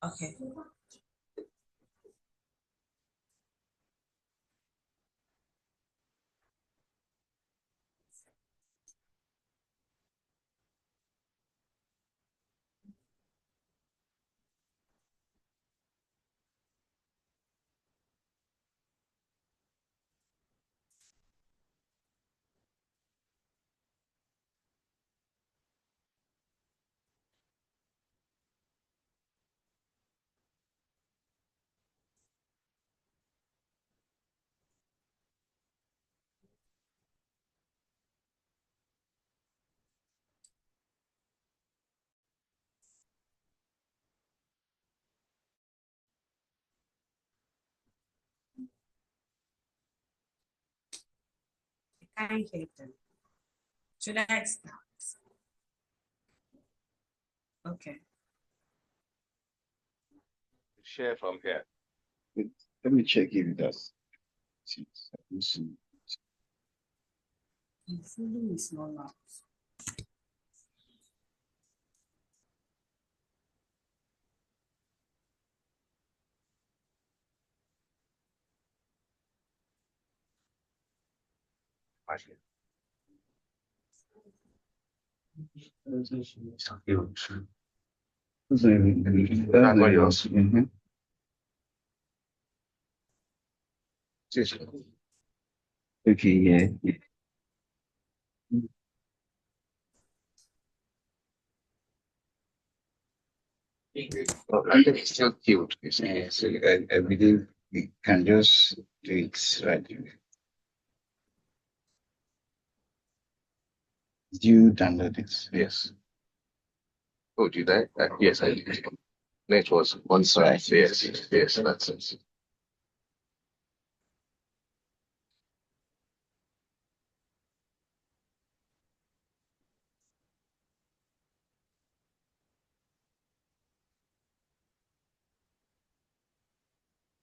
Okay. I can't hear them. Should I start? Okay. Share from here. Let me check if it does. The volume is not loud. Actually. Okay, yeah. Well, I think it's still cute. So I believe we can just do it right. Did you download it? Yes. Oh, did I? Yes, I did. Net was one side. Yes, yes, that's it.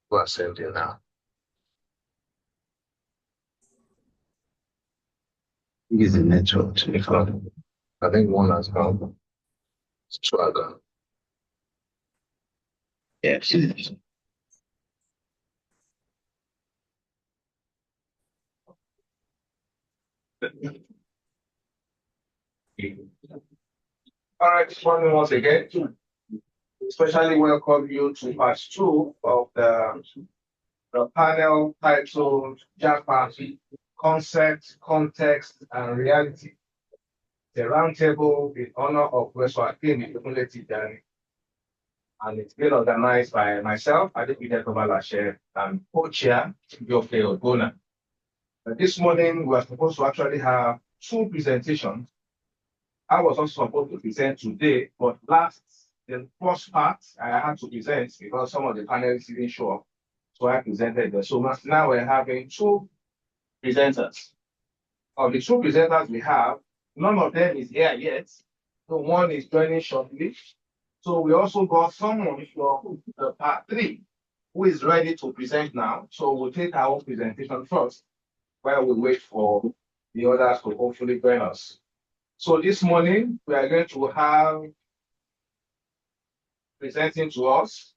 We'll send it now. Use the network. I think one has gone. Two are gone. Yes. All right, this morning once again, especially welcome you to part 2 of the panel titled Japada, Concept, Context, and Reality. The roundtable in honor of Professor Hakeem Ibikunle Tijani. And it's been organized by myself, Adipidekobalashe, and co-chair, Yoke Ogona. This morning, we are supposed to actually have 2 presentations. I was also supposed to present today, but the first part I had to present because some of the panelists didn't show up. So I presented them. So now we're having 2 presenters. Of the 2 presenters we have, none of them is here yet. So one is joining shortly. So we also got someone from the part 3 who is ready to present now. So we'll take our own presentation first while we wait for the others to hopefully join us. So this morning, we are going to have presenting to us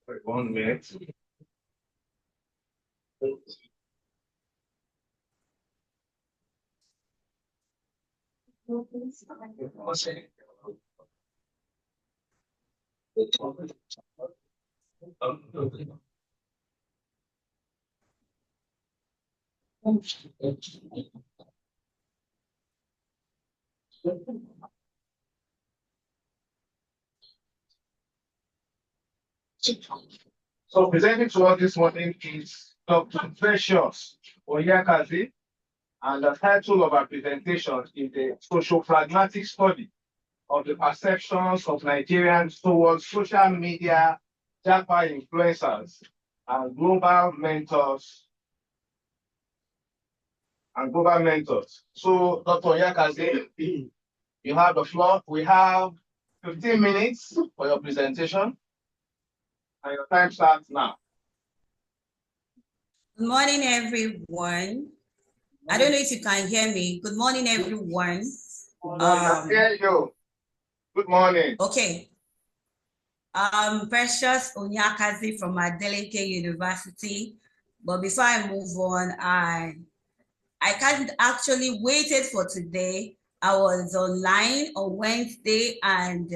for 1 minute. So presenting to us this morning is Dr. Precious Oyakazi, and the title of our presentation is the Socio-Pragmatic Study of the Perceptions of Nigerians towards Social Media, Japa Influencers, and Global Mentors. So, Dr. Oyakazi, You have the floor. We have 15 minutes for your presentation. And your time starts now. Good morning, everyone. I don't know if you can hear me. Good morning, everyone. I hear you. Good morning. Okay. Precious Onyakazi from Adeleke University. But before I move on, I can't actually waited for today. I was online on Wednesday and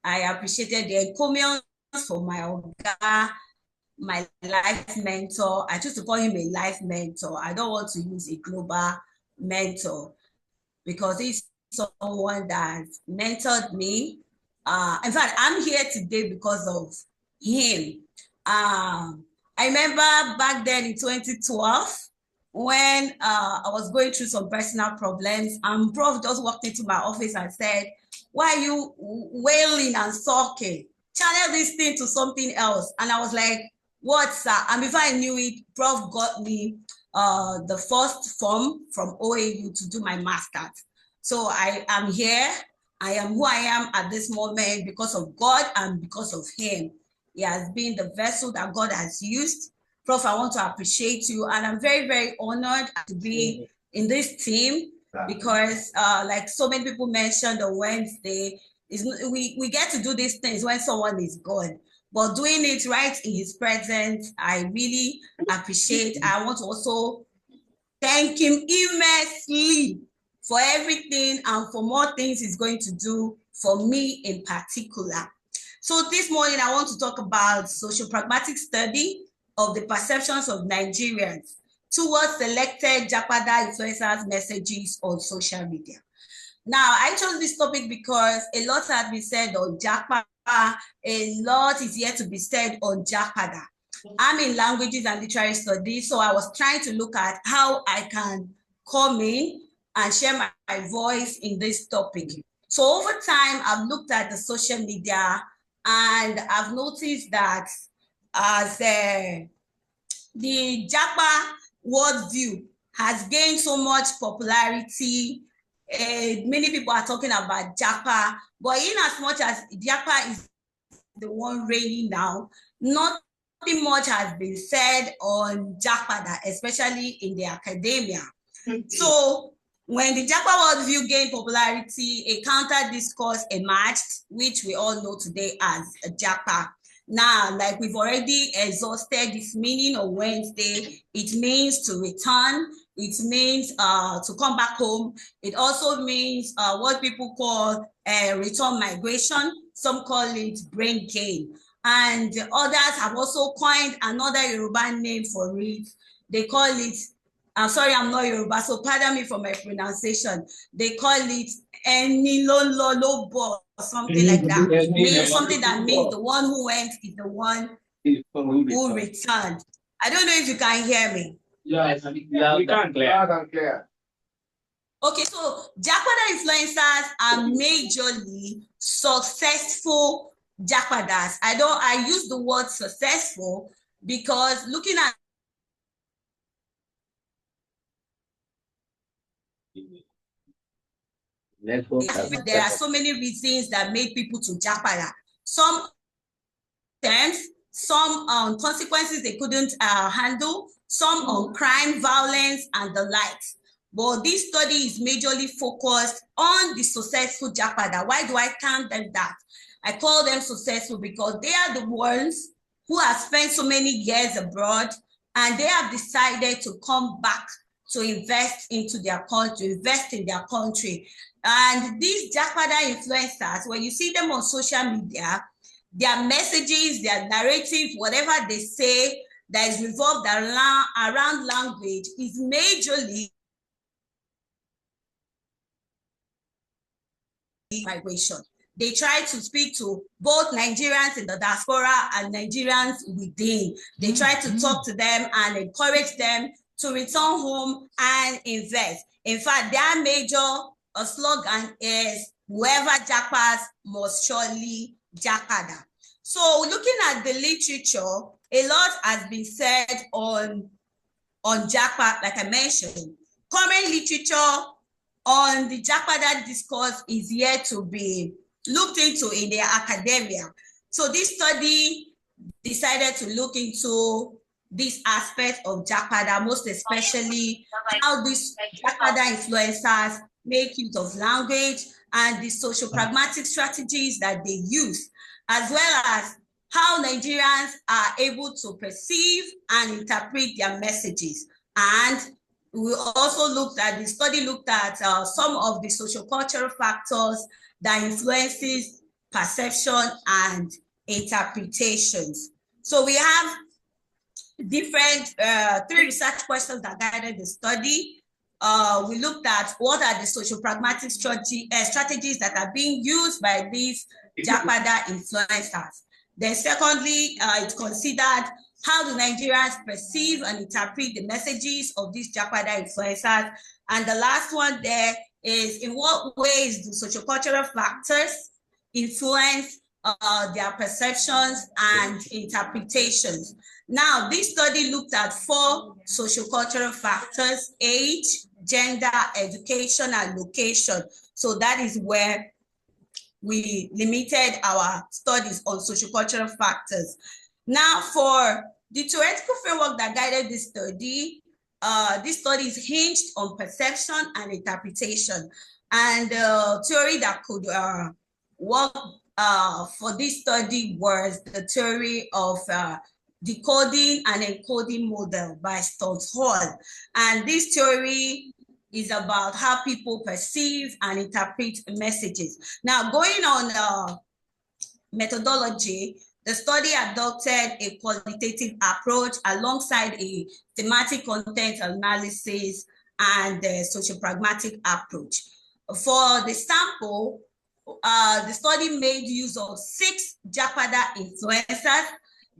I appreciated the encomiums for my Oga, my life mentor. I choose to call him a life mentor. I don't want to use a global mentor because he's someone that mentored me. In fact, I'm here today because of him. I remember back then in 2012 when I was going through some personal problems, and Prof just walked into my office and said, "Why are you wailing and sulking? Channel this thing to something else." And I was like, "What, sir?" And before I knew it, Prof got me the first form from OAU to do my master's. So I am here. I am who I am at this moment because of God and because of him. He has been the vessel that God has used. Prof, I want to appreciate you. And I'm very, very honored to be in this team because like so many people mentioned on Wednesday, we get to do these things when someone is gone. But doing it right in his presence, I really appreciate. I want to also thank him immensely for everything and for more things he's going to do for me in particular. So this morning, I want to talk about social pragmatic study of the perceptions of Nigerians towards selected Japada influencers' messages on social media. Now, I chose this topic because a lot has been said on Japada, a lot is yet to be said on Japada. I'm in languages and literary studies, so I was trying to look at how I can come in and share my voice in this topic. So over time, I've looked at the social media and I've noticed that as the Japa worldview has gained so much popularity, many people are talking about Japa, but in as much as Japa is the one reigning now, nothing much has been said on Japada, especially in the academia. So when the Japa worldview gained popularity, a counter discourse emerged, which we all know today as Japa. Now, like we've already exhausted this meaning on Wednesday, it means to return, it means to come back home. It also means what people call return migration. Some call it brain gain. And others have also coined another Yoruba name for it. They call it, I'm sorry, I'm not Yoruba, so pardon me for my pronunciation. They call it Enilololobo or something like that. Means something that means the one who went is the one who returned. I don't know if you can hear me. Yes, we can loud and clear. Okay, so Japada influencers are majorly successful Japadas. I use the word successful because looking at there are so many reasons that made people to Japada. Some terms, some consequences they couldn't handle, some on crime, violence, and the likes. But this study is majorly focused on the successful Japada. Why do I count them that? I call them successful because they are the ones who have spent so many years abroad and they have decided to come back to invest into their country, invest in their country. And these Japada influencers, when you see them on social media, their messages, their narrative, whatever they say that is revolved around language is majorly migration. They try to speak to both Nigerians in the diaspora and Nigerians within. They try to talk to them and encourage them to return home and invest. In fact, their major slogan is whoever japas must surely japada. So looking at the literature, a lot has been said on japa, like I mentioned. Current literature on the Japada discourse is yet to be looked into in the academia. So this study decided to look into this aspect of Japada, most especially how these Japada influencers make use of language and the social pragmatic strategies that they use, as well as how Nigerians are able to perceive and interpret their messages. And we also looked at, the study looked at some of the social-cultural factors that influences perception and interpretations. So we have different 3 research questions that guided the study. We looked at what are the social pragmatic strategies that are being used by these Japada influencers. Then secondly, it considered how do Nigerians perceive and interpret the messages of these Japada influencers. And the last one there is, in what ways do social-cultural factors influence their perceptions and interpretations? Now, this study looked at 4 social-cultural factors: age, gender, education, and location. So that is where we limited our studies on social-cultural factors. Now, for the theoretical framework that guided this study is hinged on perception and interpretation. And the theory that could work for this study was the theory of decoding and encoding model by Stuart Hall. And this theory is about how people perceive and interpret messages. Now, going on methodology, the study adopted a qualitative approach alongside a thematic content analysis and a social pragmatic approach. For the sample, the study made use of 6 Japada influencers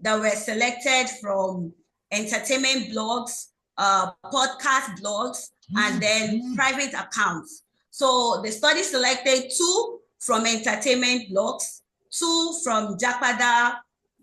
that were selected from entertainment blogs, podcast blogs, and then private accounts. So the study selected 2 from entertainment blogs, 2 from Japada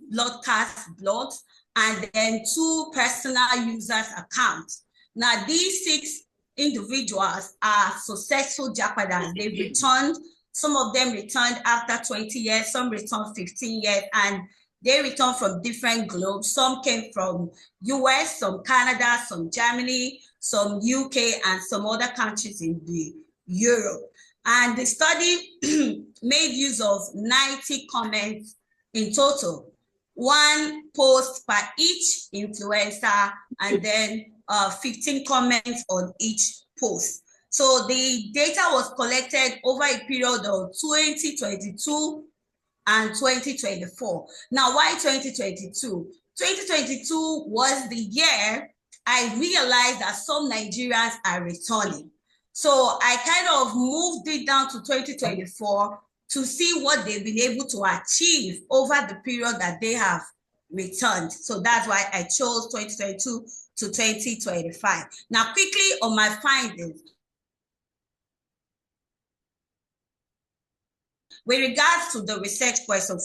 broadcast blogs, and then 2 personal users accounts. Now, these 6 individuals are successful Japadas. They've returned, some of them returned after 20 years, some returned 15 years, and they returned from different globes. Some came from US, some Canada, some Germany, some UK, and some other countries in the Europe. And the study made use of 90 comments in total, 1 post per each influencer, and then 15 comments on each post. So the data was collected over a period of 2022 and 2024. Now, why 2022? 2022 was the year I realized that some Nigerians are returning. So I kind of moved it down to 2024 to see what they've been able to achieve over the period that they have returned. So that's why I chose 2022 to 2025. Now, quickly on my findings. With regards to the research question,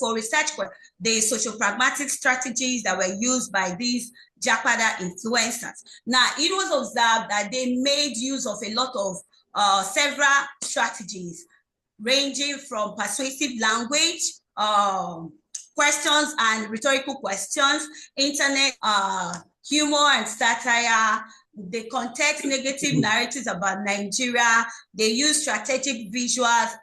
the social pragmatic strategies that were used by these Japada influencers. Now, it was observed that they made use of a lot of several strategies, ranging from persuasive language, questions and rhetorical questions, internet humor and satire. They context negative narratives about Nigeria. They use strategic visuals,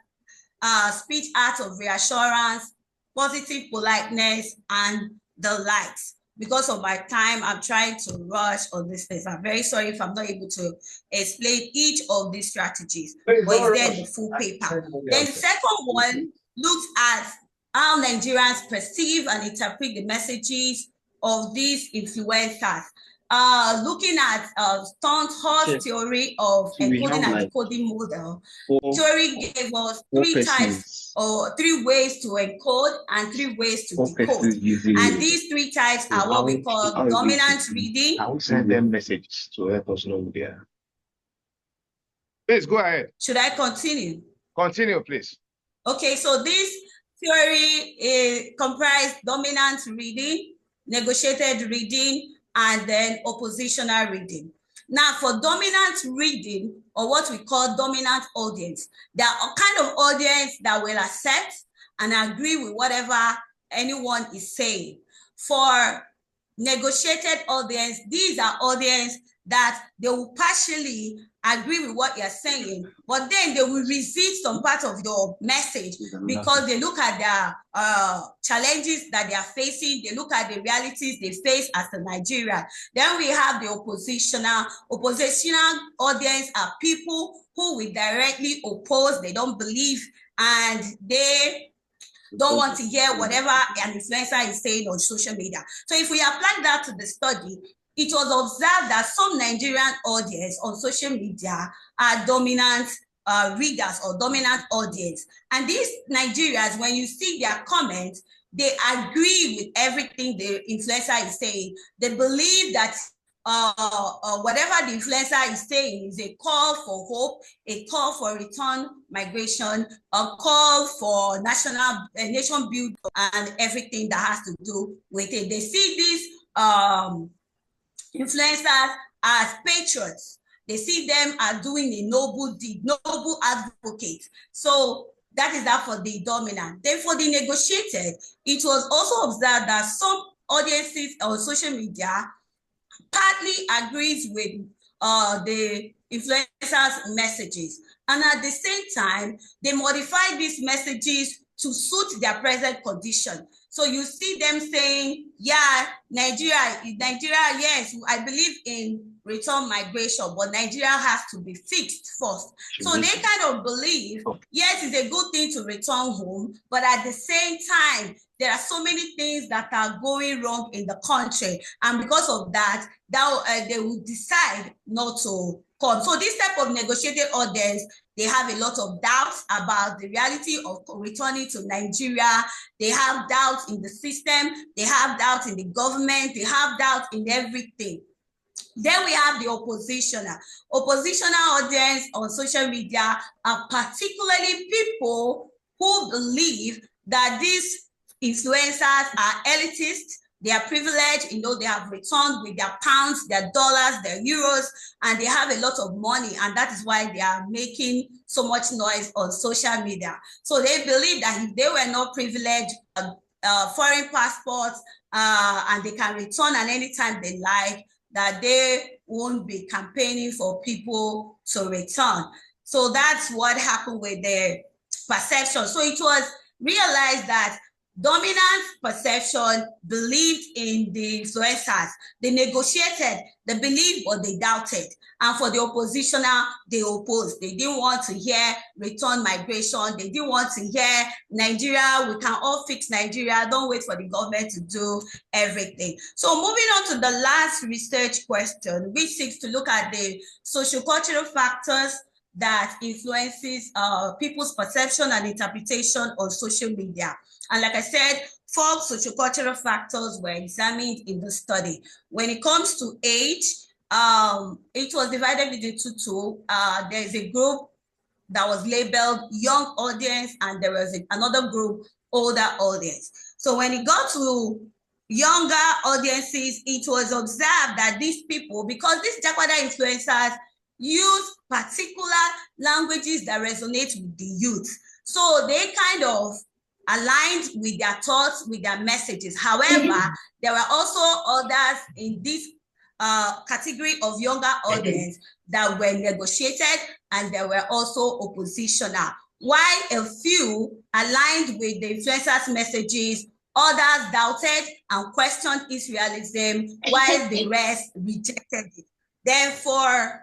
speech art of reassurance, positive politeness, and the likes. Because of my time, I'm trying to rush on this list. I'm very sorry if I'm not able to explain each of these strategies, but it's there in the full paper. Then the second one looks at how Nigerians perceive and interpret the messages of these influencers. Looking at Stuart Hall's theory of encoding and decoding model, theory gave us 3 types or 3 ways to encode and 3 ways to decode. And these 3 types are what we call dominant reading. I will send them messages to help us know there. Please go ahead. Should I continue? Continue, please. Okay, so this theory comprised dominant reading, negotiated reading, and then oppositional reading. Now, for dominant reading, or what we call dominant audience, there are a kind of audience that will accept and agree with whatever anyone is saying. For negotiated audience, these are audience that they will partially agree with what you're saying, but then they will resist some part of your message because they look at the challenges that they are facing, they look at the realities they face as a Nigerian. Then we have the oppositional. Oppositional audience are people who will directly oppose, they don't believe, and they don't want to hear whatever an influencer is saying on social media. So if we apply that to the study, it was observed that some Nigerian audience on social media are dominant readers or dominant audience. And these Nigerians, when you see their comments, they agree with everything the influencer is saying. They believe that whatever the influencer is saying is a call for hope, a call for return migration, a call for nation build, and everything that has to do with it. They see these influencers as patriots. They see them as doing a noble deed, noble advocate. So that is that for the dominant. Then for the negotiated, it was also observed that some audiences on social media partly agrees with the influencers' messages. And at the same time, they modify these messages to suit their present condition. So you see them saying, yeah, Nigeria, yes, I believe in return migration, but Nigeria has to be fixed first. So they kind of believe, yes, it's a good thing to return home, but at the same time, there are so many things that are going wrong in the country. And because of that, they will decide not to come. So this type of negotiated audience, they have a lot of doubts about the reality of returning to Nigeria. They have doubts in the system. They have doubts in the government. They have doubts in everything. Then we have the oppositional. Oppositional audience on social media are particularly people who believe that these influencers are elitist, they are privileged, they have returned with their pounds, their dollars, their euros, and they have a lot of money, and that is why they are making so much noise on social media. So they believe that if they were not privileged, foreign passports, and they can return at any time they like, that they won't be campaigning for people to return. So that's what happened with their perception. So it was realized that dominant perception believed in the influencers. They negotiated, they believed, but they doubted. And for the oppositional, they opposed. They didn't want to hear return migration. They didn't want to hear Nigeria, we can all fix Nigeria. Don't wait for the government to do everything. So moving on to the last research question, which seeks to look at the sociocultural factors that influences people's perception and interpretation on social media. And like I said, 4 sociocultural factors were examined in the study. When it comes to age, it was divided into 2. There's a group that was labeled young audience, and there was another group, older audience. So when it got to younger audiences, it was observed that these people, because these Japada influencers use particular languages that resonate with the youth, so they kind of aligned with their thoughts, with their messages. However, there were also others in this category of younger audience that were negotiated, and there were also oppositional. While a few aligned with the influencers' messages, others doubted and questioned its realism, while the rest rejected it. Then for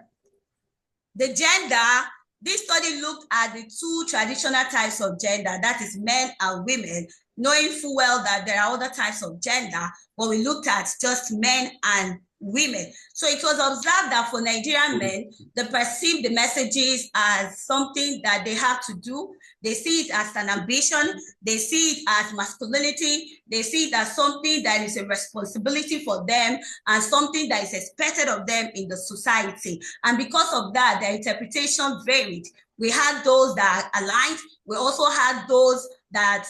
the gender, this study looked at the 2 traditional types of gender, that is men and women, knowing full well that there are other types of gender, but we looked at just men and women. So it was observed that for Nigerian men, they perceive the messages as something that they have to do. They see it as an ambition. They see it as masculinity. They see it as something that is a responsibility for them and something that is expected of them in the society. And because of that, their interpretation varied. We had those that aligned. We also had those that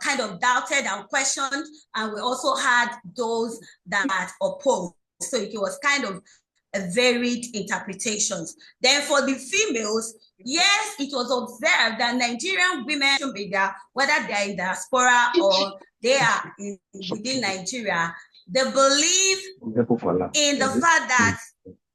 kind of doubted and questioned. And we also had those that opposed. So it was kind of varied interpretations. Then for the females, yes, it was observed that Nigerian women, whether they are in diaspora or they are within Nigeria, they believe in the fact that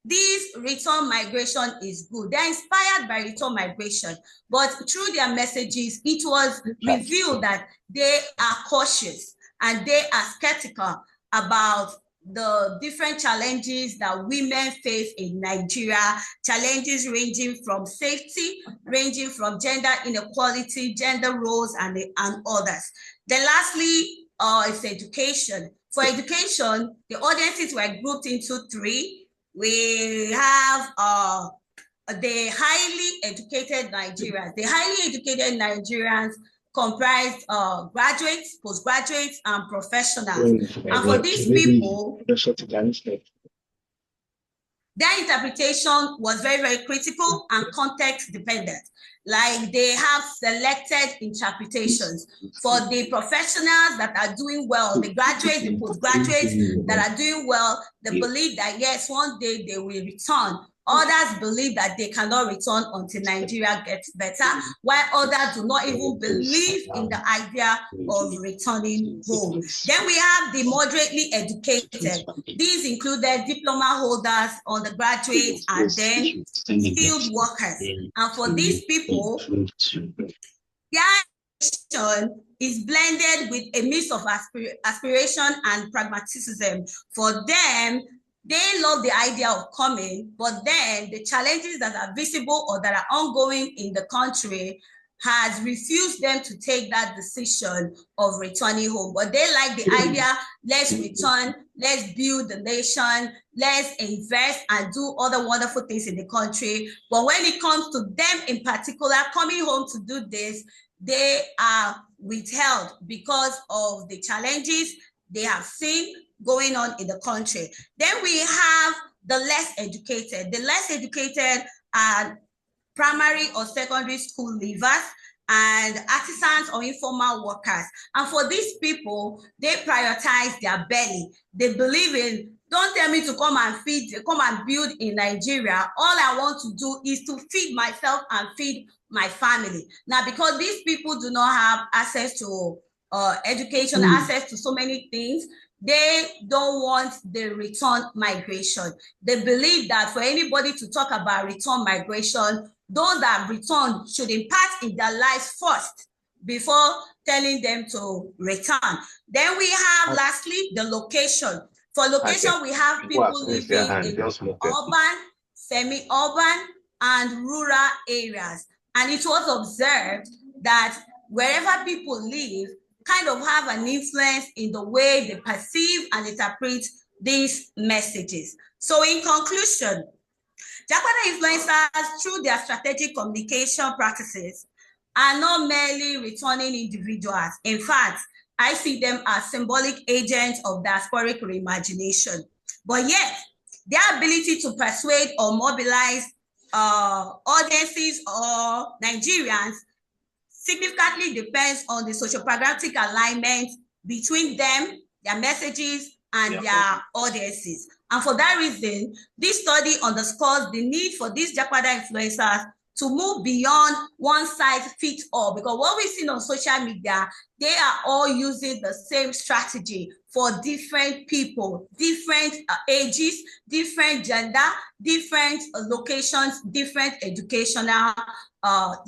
this return migration is good. They're inspired by return migration, but through their messages, it was revealed that they are cautious and they are skeptical about the different challenges that women face in Nigeria, challenges ranging from safety, ranging from gender inequality, gender roles, and others. Then lastly, is education. For education, the audiences were grouped into three. We have the highly educated Nigerians. The highly educated Nigerians comprise graduates, postgraduates, and professionals. And for these people, their interpretation was very, very critical and context dependent. Like they have selected interpretations. For the professionals that are doing well, the graduates, the postgraduates that are doing well, they believe that yes, one day they will return. Others believe that they cannot return until Nigeria gets better, while others do not even believe in the idea of returning home. Then we have the moderately educated. These included diploma holders, undergraduates, and then field workers. And for these people, their education is blended with a mix of aspiration and pragmatism. For them, they love the idea of coming, but then the challenges that are visible or that are ongoing in the country has refused them to take that decision of returning home. But they like the idea, let's return, let's build the nation, let's invest and do other wonderful things in the country. But when it comes to them in particular, coming home to do this, they are withheld because of the challenges they have seen going on in the country. Then we have the less educated. The less educated are primary or secondary school leavers and artisans or informal workers. And for these people, they prioritize their belly. They believe in, don't tell me to come and build in Nigeria. All I want to do is to feed myself and feed my family. Now, because these people do not have access to education, access to so many things, they don't want the return migration. They believe that for anybody to talk about return migration, those that return should impact in their lives first before telling them to return. Then we have lastly the location. For location, we have people living in urban, semi-urban, and rural areas. And it was observed that wherever people live, kind of have an influence in the way they perceive and interpret these messages. So in conclusion, Japada influencers, through their strategic communication practices, are not merely returning individuals. In fact, I see them as symbolic agents of diasporic reimagination. But yet, their ability to persuade or mobilize audiences or Nigerians significantly depends on the sociopragmatic alignment between them, their messages, and their audiences. And for that reason, this study underscores the need for these Japada influencers to move beyond one size fits all, because what we've seen on social media, they are all using the same strategy for different people, different ages, different gender, different locations, different educational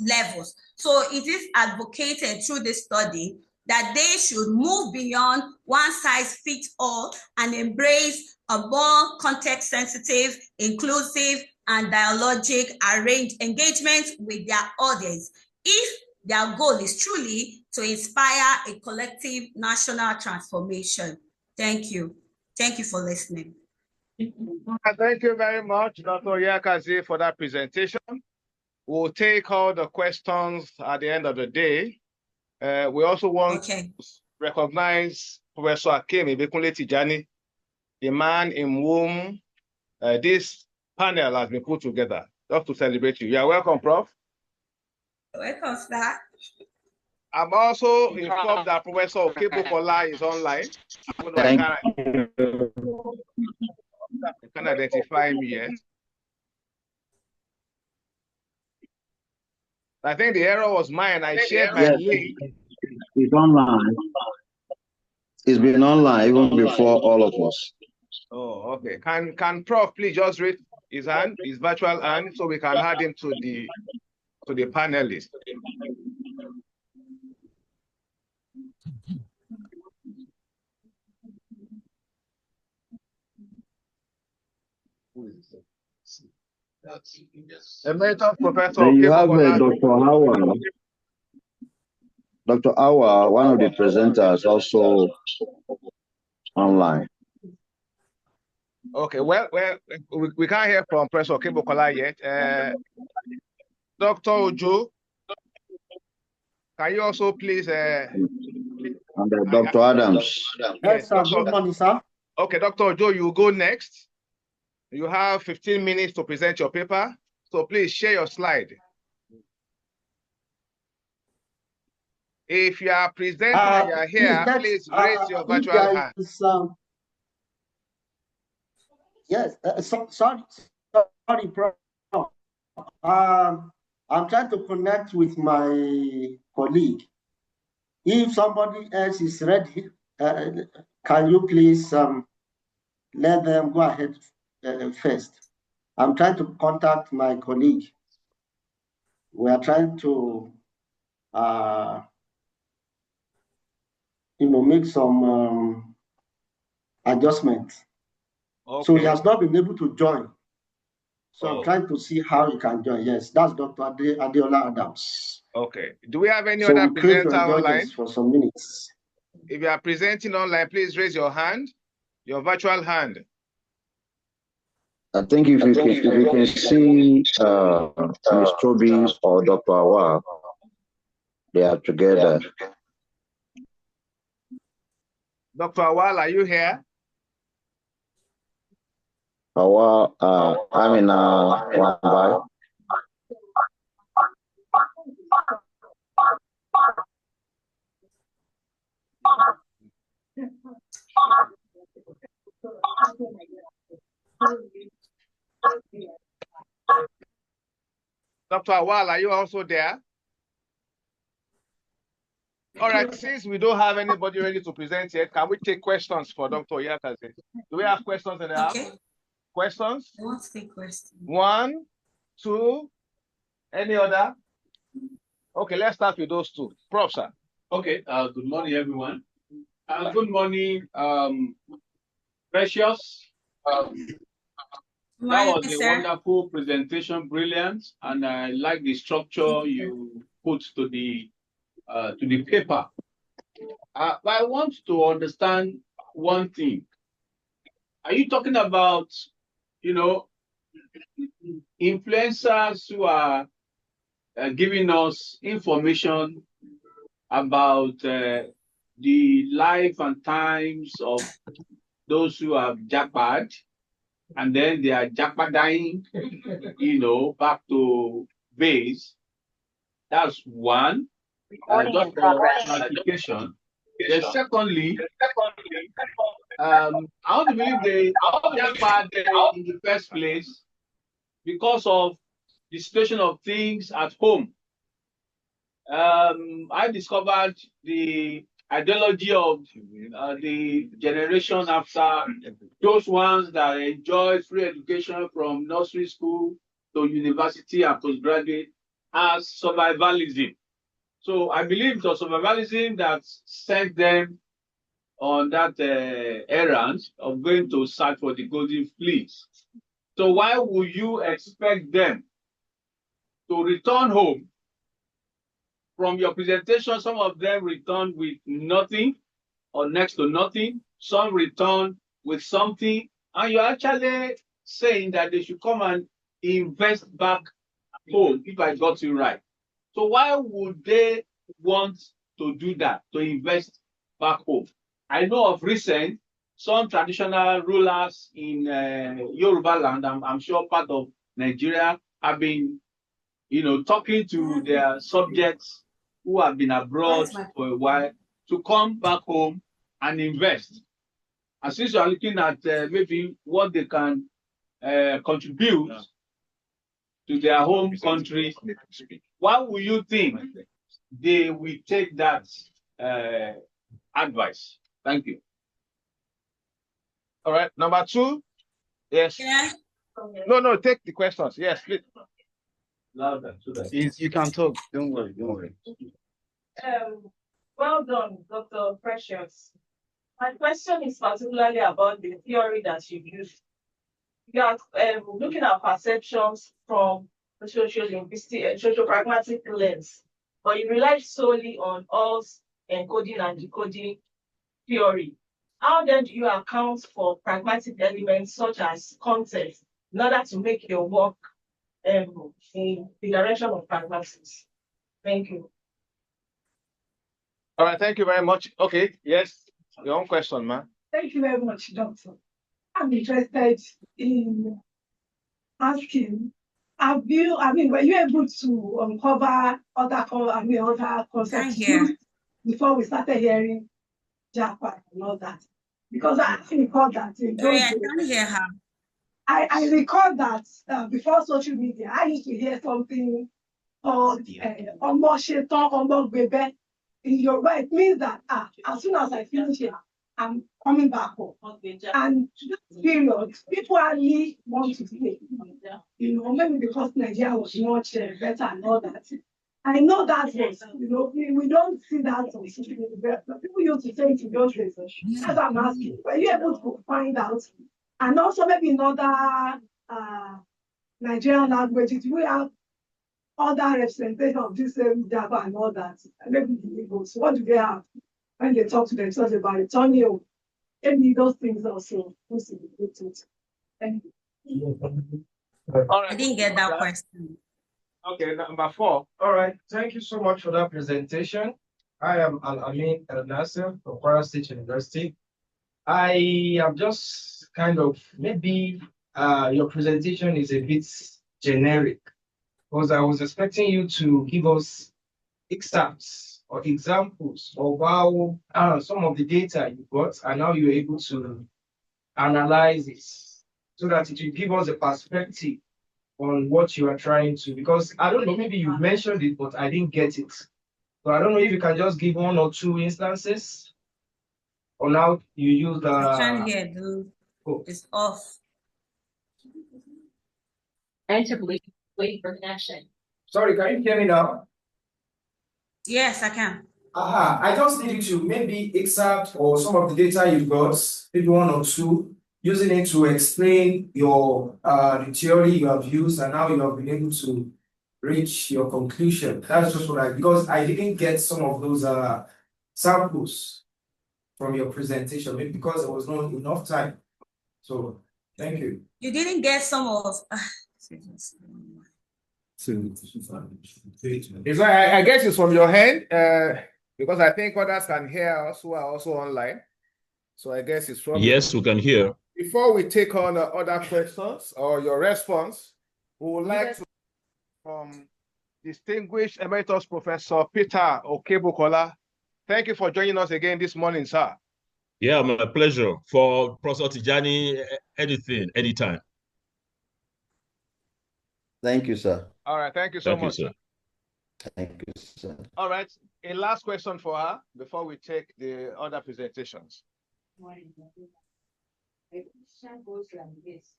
levels. So it is advocated through this study that they should move beyond one size fits all and embrace a more context-sensitive, inclusive, and dialogic arranged engagement with their audience if their goal is truly to inspire a collective national transformation. Thank you. Thank you for listening. Thank you very much, Dr. Yakazi, for that presentation. We'll take all the questions at the end of the day. We also want to recognize Professor Hakeem Ibikunle Tijani, the man in whom this panel has been put together, just to celebrate you. You are welcome, Prof. Welcome, sir. I'm also informed that Professor Okebokola is online. Thank you. can't identify him yet. I think the error was mine. I shared my link. It's online. It's been online even before all of us. Oh, okay. Can Prof please just raise his hand, his virtual hand, so we can add him to the panelist. Emeritus Professor. And you have Dr. Howard. Dr. Awa, one of the presenters, also online. Okay, well, we can't hear from Professor Kibokola yet. Dr. Ojo, can you also please? And Dr. Adams. Yes, sir. Good morning, sir. Okay, Dr. Ojo, you go next. You have 15 minutes to present your paper, so please share your slide. If you are presenting and you are here, please raise your virtual hand. Yes, sorry, Prof. I'm trying to connect with my colleague. If somebody else is ready, can you please let them go ahead first? I'm trying to contact my colleague. We are trying to, make some adjustments. Okay. So he has not been able to join. So I'm trying to see how he can join. Yes, that's Dr. Adeola Adams. Okay. Do we have any other presenter online? For some minutes. If you are presenting online, please raise your hand, your virtual hand. I think if you can see Ms. Toby or Dr. Awa, they are together. Dr. Awal, are you here? Awa, I'm in one by. Dr. Awal, are you also there? All right, since we don't have anybody ready to present yet, can we take questions for Dr. Oyakaze? Do we have questions in the house? Questions? I want to take questions. 1, 2, any other? Okay, let's start with those two. Prof, sir. Okay, good morning, everyone. Good morning, Precious. That was a wonderful presentation, brilliant, and I like the structure you put to the paper. But I want to understand one thing. Are you talking about, influencers who are giving us information about the life and times of those who have jackpot, and then they are jackpotting, back to base? That's one. Just for clarification. Then secondly, I want to believe they jackpot in the first place because of the situation of things at home. I discovered the ideology of the generation after, those ones that enjoy free education from nursery school to university and postgraduate, as survivalism. So I believe it was survivalism that sent them on that errand of going to search for the golden fleece. So why would you expect them to return home? From your presentation, some of them returned with nothing or next to nothing. Some returned with something. And you're actually saying that they should come and invest back home, if I got you right. So why would they want to do that, to invest back home? I know of recent, some traditional rulers in Yoruba land, I'm sure part of Nigeria, have been, talking to their subjects who have been abroad for a while to come back home and invest. And since you are looking at maybe what they can contribute to their home country, why will you think they will take that advice? Thank you. All right, number 2. Yes. Yeah. No, take the questions. Yes, please. Louder, so that You can talk. Don't worry. Don't worry. Well done, Dr. Precious. My question is particularly about the theory that you used. You are looking at perceptions from the socio-linguistic and socio-pragmatic lens, but you rely solely on us encoding and decoding theory. How then do you account for pragmatic elements such as context in order to make your work in the direction of pragmatics? Thank you. All right, thank you very much. Okay, yes, your own question, ma'am. Thank you very much, Doctor. I'm interested in asking, were you able to uncover other concepts before we started hearing Japan and all that? Because I recall that in those days, I can't hear her. I recall that before social media, I used to hear something called Ombosheton. In Yoruba, it means that as soon as I finish here, I'm coming back home. And that period, people really want to stay. Maybe because Nigeria was much better and all that. I know that was, we don't see that on social media. People used to say it in those days. As I'm asking, were you able to find out? And also maybe in other Nigerian languages, we have other representation of this same Java and all that. Maybe the Igbos, what do they have when they talk to themselves about it? Maybe those things also. Thank you. All right. I didn't get that question. Okay, number 4. All right, thank you so much for that presentation. I am Al-Amin El-Nasser from Kwara State University. I have just maybe your presentation is a bit generic, because I was expecting you to give us examples or examples of how some of the data you got and how you're able to analyze it, so that it will give us a perspective on what you are trying to, because I don't know, maybe you mentioned it, but I didn't get it. So I don't know if you can just give 1 or 2 instances on how you use the... I can't hear, dude. It's off. Wait for connection. Sorry, can you hear me now? Yes, I can. I just need you to maybe extract or some of the data you got, maybe 1 or 2, using it to explain your the theory you have used and how you have been able to reach your conclusion. That's just what because I didn't get some of those samples from your presentation, maybe because there was not enough time. So thank you. You didn't get some of... I guess it's from your hand, because I think others can hear us who are also online. So I guess it's from... Yes, we can hear. Before we take on other questions or your response, we would like to from distinguished Emeritus Professor Peter Okebokola. Thank you for joining us again this morning, sir. Yeah, my pleasure. For Professor Tijani, anytime. Thank you, sir. All right, thank you so much. Sir. Thank you, sir. All right, a last question for her before we take the other presentations. My question goes like this.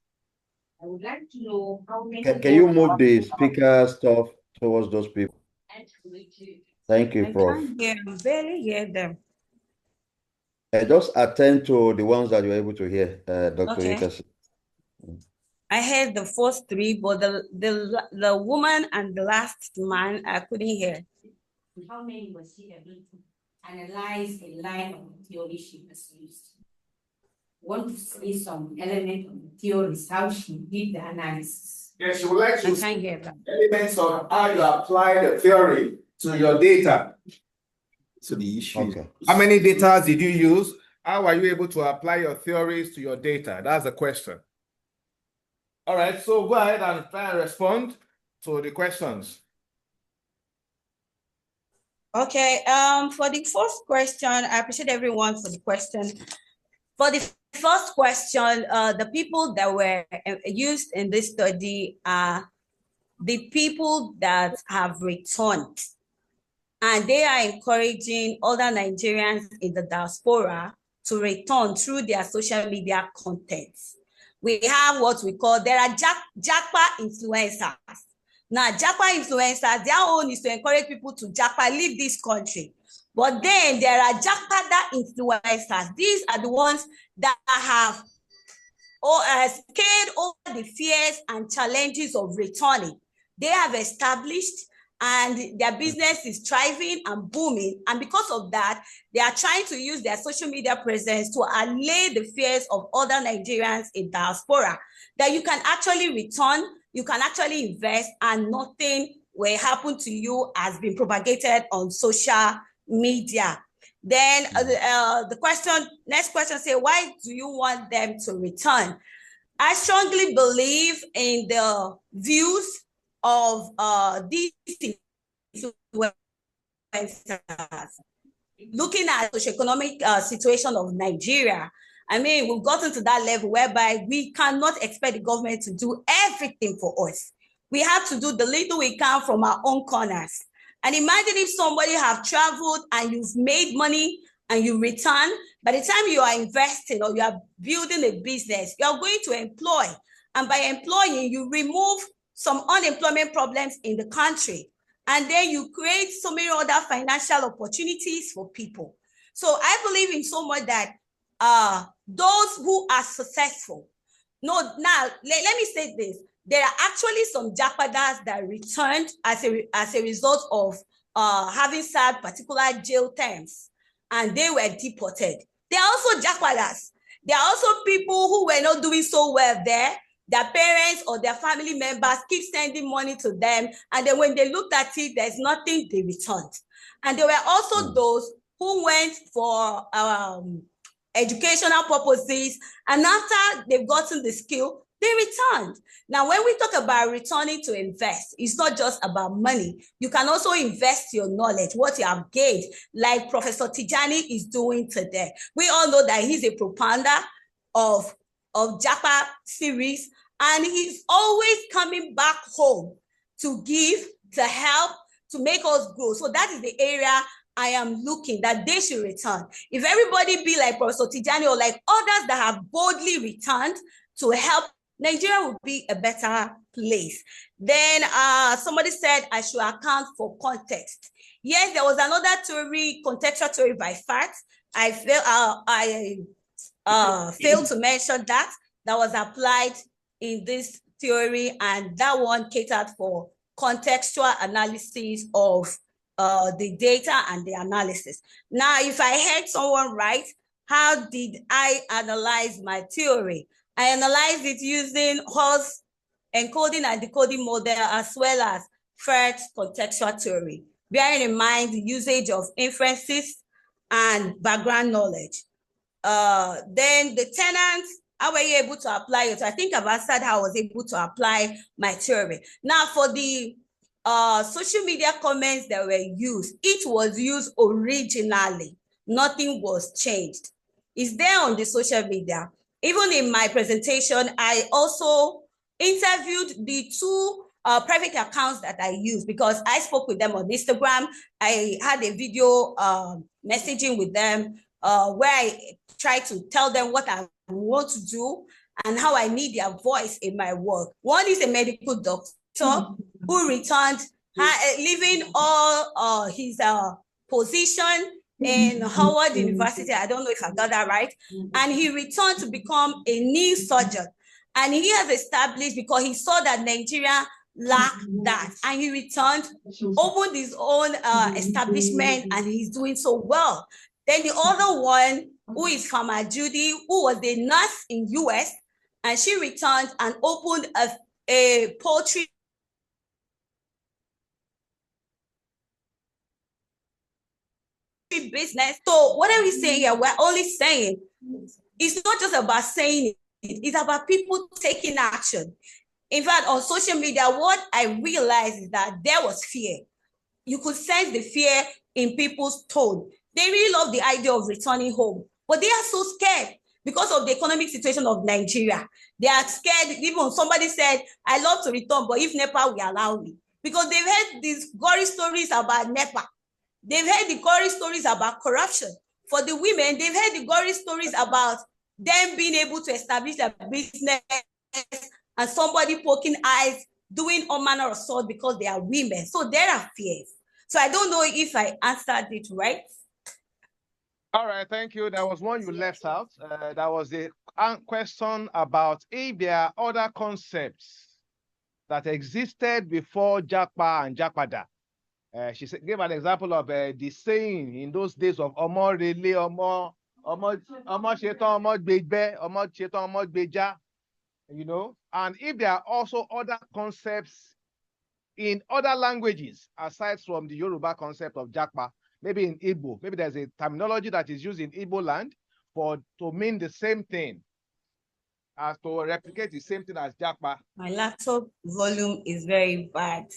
I would like to know how many... Can you move the speaker stuff towards those people? Thank you, Prof. I can't barely hear them. Just attend to the ones that you're able to hear, Dr. Okay. Ikasi. I heard the first 3, but the woman and the last man, I couldn't hear. How many was he able to analyze a line of the theory she has used? Want to see some element of the theories, how she did the analysis. Yes, you would like to I can't hear them. Elements of how you apply the theory to your data. So the issue. Okay. How many data did you use? How are you able to apply your theories to your data? That's the question. All right, so go ahead and try and respond to the questions. Okay, for the first question, I appreciate everyone for the question. For the first question, the people that were used in this study are the people that have returned, and they are encouraging other Nigerians in the diaspora to return through their social media contents. We have what we call, there are Japa influencers. Now, Japa influencers, their own is to encourage people to Japa, leave this country. But then there are Japada influencers. These are the ones that have scaled over the fears and challenges of returning. They have established and their business is thriving and booming. And because of that, they are trying to use their social media presence to allay the fears of other Nigerians in diaspora, that you can actually return, you can actually invest, and nothing will happen to you has been propagated on social media. Then next question say, why do you want them to return? I strongly believe in the views of these influencers. Looking at the socioeconomic situation of Nigeria, I mean, we've gotten to that level whereby we cannot expect the government to do everything for us. We have to do the little we can from our own corners. And imagine if somebody have traveled and you've made money and you return, by the time you are investing or you are building a business, you are going to employ. And by employing, you remove some unemployment problems in the country. And then you create so many other financial opportunities for people. So I believe in so much that those who are successful, let me say this. There are actually some Japadas that returned as a result of having served particular jail terms, and they were deported. There are also Japadas. There are also people who were not doing so well there. Their parents or their family members keep sending money to them, and then when they looked at it, there's nothing, they returned. And there were also those who went for educational purposes, and after they've gotten the skill, they returned. Now, when we talk about returning to invest, it's not just about money. You can also invest your knowledge, what you have gained, like Professor Tijani is doing today. We all know that he's a propounder of Japa series, and he's always coming back home to give, to help, to make us grow. So that is the area I am looking that they should return. If everybody be like Professor Tijani or like others that have boldly returned to help, Nigeria would be a better place. Then somebody said I should account for context. Yes, there was another theory, contextual theory by fact. I failed to mention that was applied in this theory, and that one catered for contextual analysis of the data and the analysis. Now, if I heard someone right, how did I analyze my theory? I analyzed it using Hall's encoding and decoding model, as well as first contextual theory, bearing in mind the usage of inferences and background knowledge. Then the tenants, how were you able to apply it? I think I've answered how I was able to apply my theory. Now, for the social media comments that were used, it was used originally. Nothing was changed. It's there on the social media. Even in my presentation, I also interviewed the two private accounts that I use, because I spoke with them on Instagram. I had a video messaging with them where I tried to tell them what I want to do and how I need their voice in my work. One is a medical doctor who returned, leaving all his position in Howard University. I don't know if I got that right. And he returned to become a knee surgeon. And he has established, because he saw that Nigeria lacked that, and he returned, opened his own establishment, and he's doing so well. Then the other one, who is Farmer Judy, who was a nurse in US, and she returned and opened a poultry business. So what are we saying here? We're only saying it's not just about saying it, it's about people taking action. In fact, on social media, what I realized is that there was fear. You could sense the fear in people's tone. They really love the idea of returning home, but they are so scared. because of the economic situation of Nigeria. They are scared. Even somebody said, I love to return, but if NEPA will allow me. Because they've heard these gory stories about NEPA. They've heard the gory stories about corruption. For the women, they've heard the gory stories about them being able to establish a business and somebody poking eyes, doing all manner of sort because they are women. So there are fears. So I don't know if I answered it right. All right, thank you. There was one you left out. That was the question about if there are other concepts that existed before Japa and Japada. She gave an example of the saying in those days of Omo Rele, Omo Shetan, Omo Gbegbe, Omo Shetan, Omo Gbeja, you know, and if there are also other concepts in other languages aside from the Yoruba concept of Japa, maybe in Igbo, maybe there's a terminology that is used in Igbo land to mean the same thing, as to replicate the same thing as Japa. My laptop volume is very bad.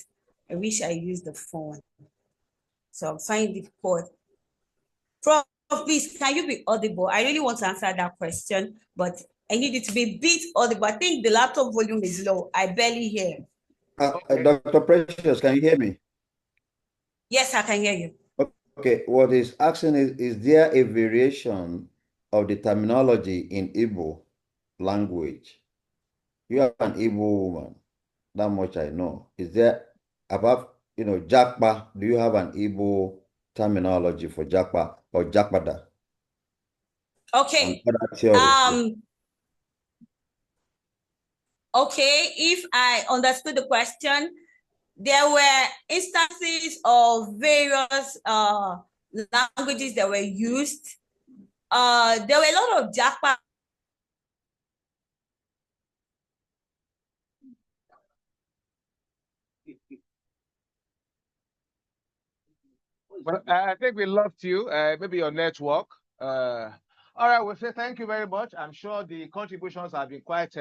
I wish I used the phone. So I'm finding it difficult. Prof, please, can you be audible? I really want to answer that question, but I need it to be a bit audible. I think the laptop volume is low. I barely hear. Okay. Dr. Precious, can you hear me? Yes, I can hear you. Okay, what is asking is there a variation of the terminology in Igbo language? You are an Igbo woman, that much I know. Is there, above, Jakpa, do you have an Igbo terminology for Jakpa or Japada? Okay. Okay, if I understood the question, there were instances of various languages that were used. There were a lot of Japa. Well, I think we lost you, maybe your network. All right, we'll say thank you very much. I'm sure the contributions have been quite,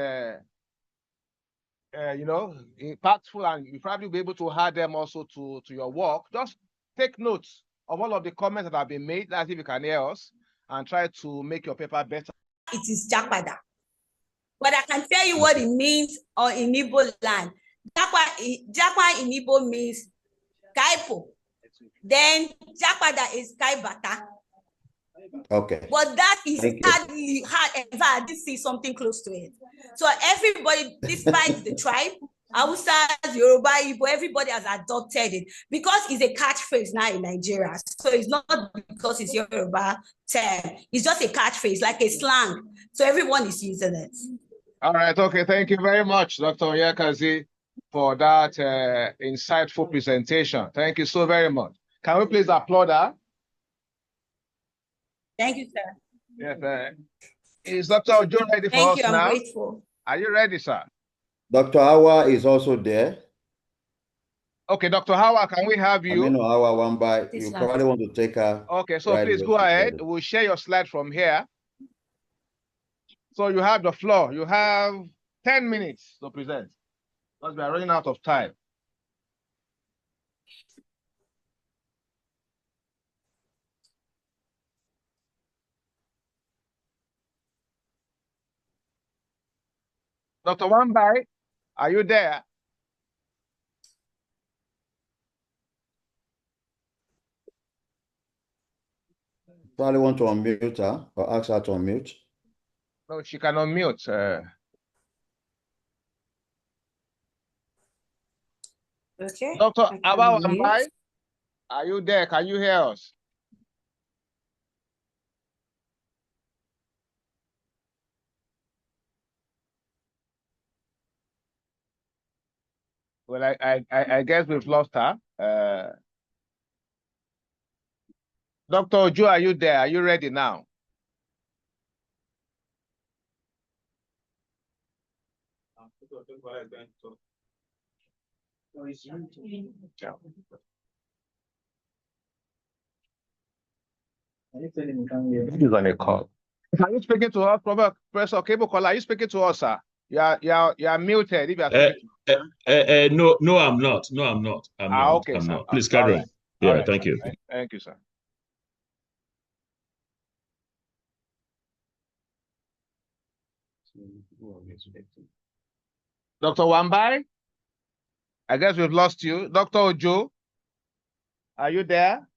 impactful, and you probably be able to add them also to your work. Just take notes of all of the comments that have been made, that's if you can hear us, and try to make your paper better. It is Japada. But I can tell you what it means in Igbo land. Japa in Igbo means Kaipo. Then Japada is Kaibata. Okay. But that is hardly hard. In fact, I did see something close to it. So everybody, despite the tribe, Hausa, Yoruba, Igbo, everybody has adopted it because it's a catchphrase now in Nigeria. So it's not because it's Yoruba term. It's just a catchphrase, like a slang. So everyone is using it. All right. Okay. Thank you very much, Dr. Onyekazi, for that insightful presentation. Thank you so very much. Can we please applaud her? Thank you, sir. Yes, is Dr. Ojo ready for us now? Thank you, I'm grateful. Are you ready, sir? Dr. Hawa is also there. Okay, Dr. Hawa, can we have you? Hawa, one by. You probably want to take her. Okay, so please go ahead. We'll share your slide from here. So you have the floor. You have 10 minutes to present, because we are running out of time. Dr. Wambai, are you there? Probably want to unmute her or ask her to unmute. No, she can unmute. Okay. Dr. Awa Wambai, are you there? Can you hear us? Well, I guess we've lost her. Dr. Ojo, are you there? Are you ready now? He's on a call. Are you speaking to us, Professor Cable Caller? Are you speaking to us, sir? You are muted. If you are speaking no, I'm not. No, I'm not. Okay, I'm sir. not. Please carry on. Yeah, right, thank you. Thank you, sir. Dr. Wambai, I guess we've lost you. Dr. Ojo, are you there?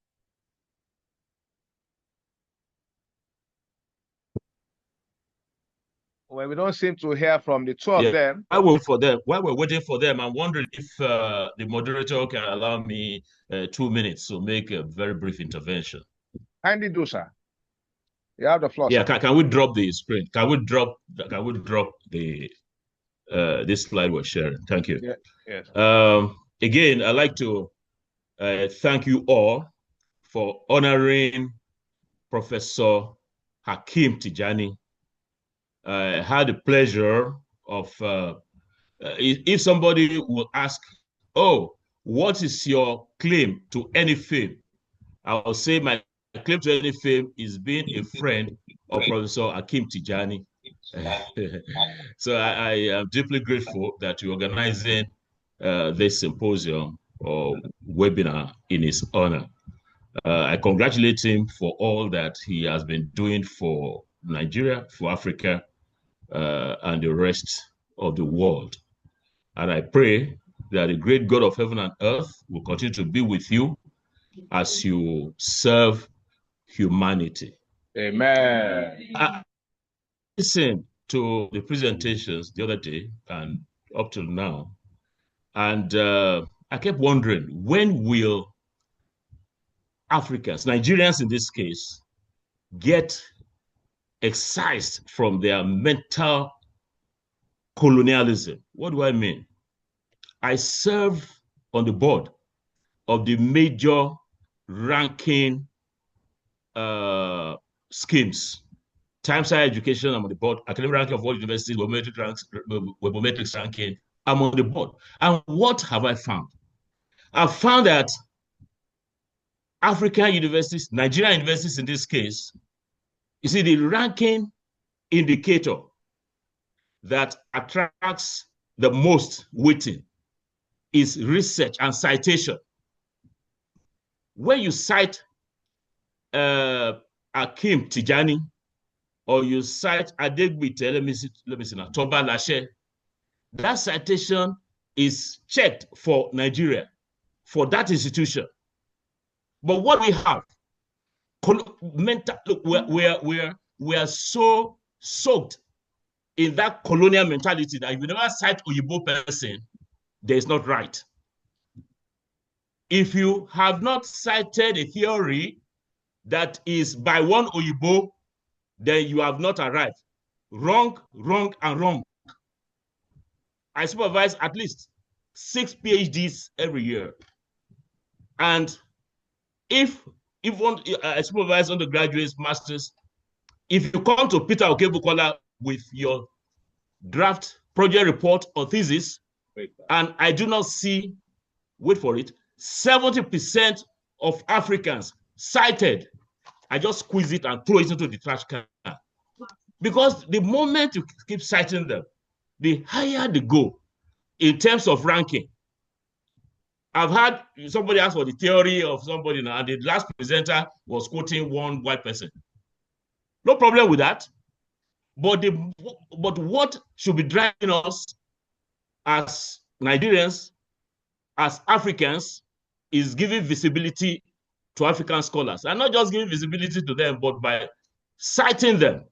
Well, we don't seem to hear from the two of them. While we're waiting for them, I'm wondering if the moderator can allow me 2 minutes to make a very brief intervention. Kindly do, sir. You have the floor. Yeah, can we drop the screen? Can we drop the this slide we're sharing? Thank you. Yeah. Yes. Again, I'd like to thank you all for honoring Professor Hakeem Tijani. I had the pleasure of, if somebody will ask, oh, what is your claim to any fame? I'll say my claim to any fame is being a friend of Professor Hakeem Tijani. So I am deeply grateful that you're organizing this symposium or webinar in his honor. I congratulate him for all that he has been doing for Nigeria, for Africa, and the rest of the world. And I pray that the great God of heaven and earth will continue to be with you as you serve humanity. Amen. I listened to the presentations the other day and up till now, and I kept wondering, when will Africans, Nigerians in this case, get excised from their mental colonialism? What do I mean? I serve on the board of the major ranking schemes. Times Higher Education, I'm on the board. Academic ranking of all universities, webometrics ranking, I'm on the board. And what have I found? I've found that African universities, Nigerian universities in this case, you see, the ranking indicator that attracts the most weighting is research and citation. When you cite Hakeem Tijani, or you cite Adegbite, let me see now, Toba Lashe, that citation is checked for Nigeria, for that institution. But what we have, look, we are so soaked in that colonial mentality that if you never cite Oyibo person, there is not right. If you have not cited a theory that is by one Oyibo, then you have not arrived. Wrong, wrong, and wrong. I supervise at least 6 PhDs every year. And if I supervise undergraduates, masters, if you come to Peter Okebukola with your draft project report or thesis, and I do not see, wait for it, 70% of Africans cited, I just squeeze it and throw it into the trash can. Because the moment you keep citing them, the higher they go in terms of ranking. I've had somebody ask for the theory of somebody now, and the last presenter was quoting one white person. No problem with that. But what should be driving us as Nigerians, as Africans, is giving visibility to African scholars. And not just giving visibility to them, but by citing them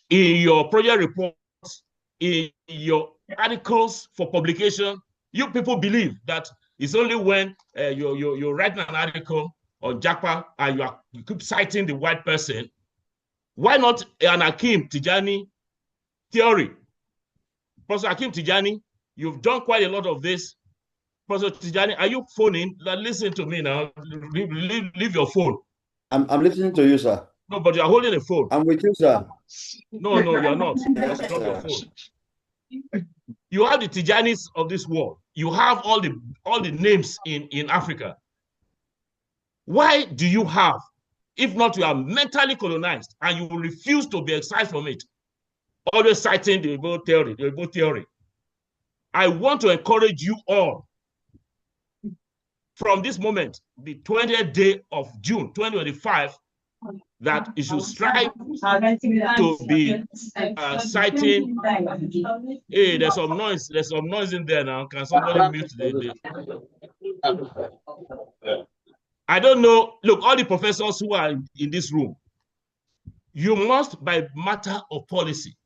in your project reports, in your articles for publication. You people believe that it's only when you're writing an article on Japa and you keep citing the white person. Why not an Hakeem Tijani theory? Professor Hakeem Tijani, you've done quite a lot of this. Professor Tijani, are you phoning? Listen to me now. Leave your phone. I'm listening to you, sir. No, but you're holding a phone. I'm with you, sir. No, you're not. Just drop your phone. You have the Tijanis of this world. You have all the names in Africa. Why do you have, if not you are mentally colonized and you will refuse to be excised from it, always citing the Igbo theory? I want to encourage you all from this moment, the 20th day of June 2025, that you should strive to be citing. Hey, there's some noise. There's some noise in there now. Can somebody mute I don't know. Look, all the professors who are in this room, you must, by matter of policy,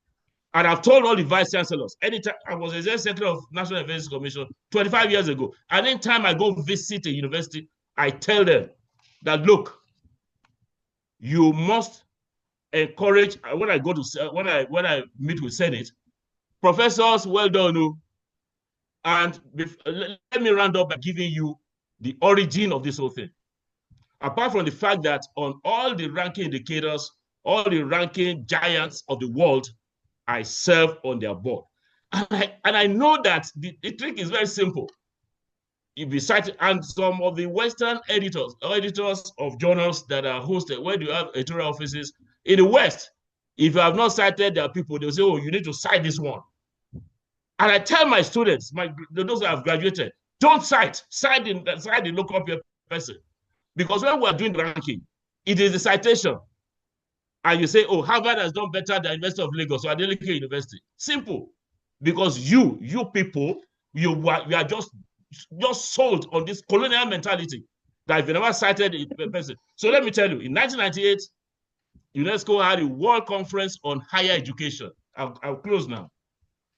and I've told all the vice chancellors, anytime I was a secretary of National University Commission 25 years ago, and anytime I go visit a university, I tell them that, look, you must encourage, when I go to, when I meet with Senate, professors, well done. And let me round up by giving you the origin of this whole thing. Apart from the fact that on all the ranking indicators, all the ranking giants of the world, I serve on their board. And I know that the trick is very simple. If you cite, and some of the Western editors of journals that are hosted, where do you have editorial offices? In the West, if you have not cited their people, they'll say, oh, you need to cite this one. And I tell my students, those who have graduated, don't cite the local person. Because when we're doing the ranking, it is the citation. And you say, oh, Harvard has done better than the University of Lagos or Adeleke University. Simple. Because you people, you are just sold on this colonial mentality that if you never cited a person. So let me tell you, in 1998, UNESCO had a World Conference on Higher Education. I'll close now.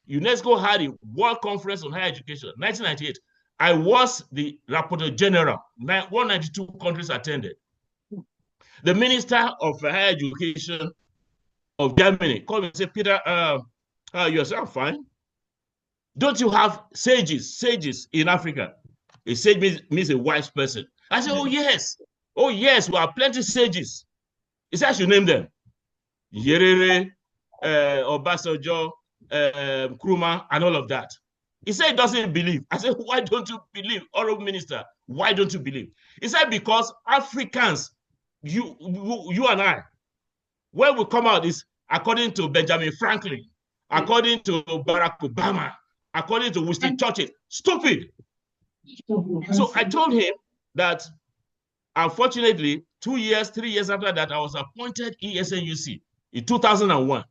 UNESCO had a World Conference on Higher Education, 1998. I was the Rapporteur General. 192 countries attended. The Minister of Higher Education of Germany called me and said, Peter, you're so fine. Don't you have sages in Africa? A sage means a wise person. I said, oh, yes. Oh, yes, we have plenty of sages. He said, I should name them. Yerere, Obasanjo, Nkrumah, and all of that. He said he doesn't believe. I said, why don't you believe, Honorable Minister? Why don't you believe? He said, because Africans, you and I, when we come out is according to Benjamin Franklin, according to Barack Obama, according to Winston Churchill. Stupid. So I told him that, unfortunately, 3 years after that, I was appointed ESNUC in 2001.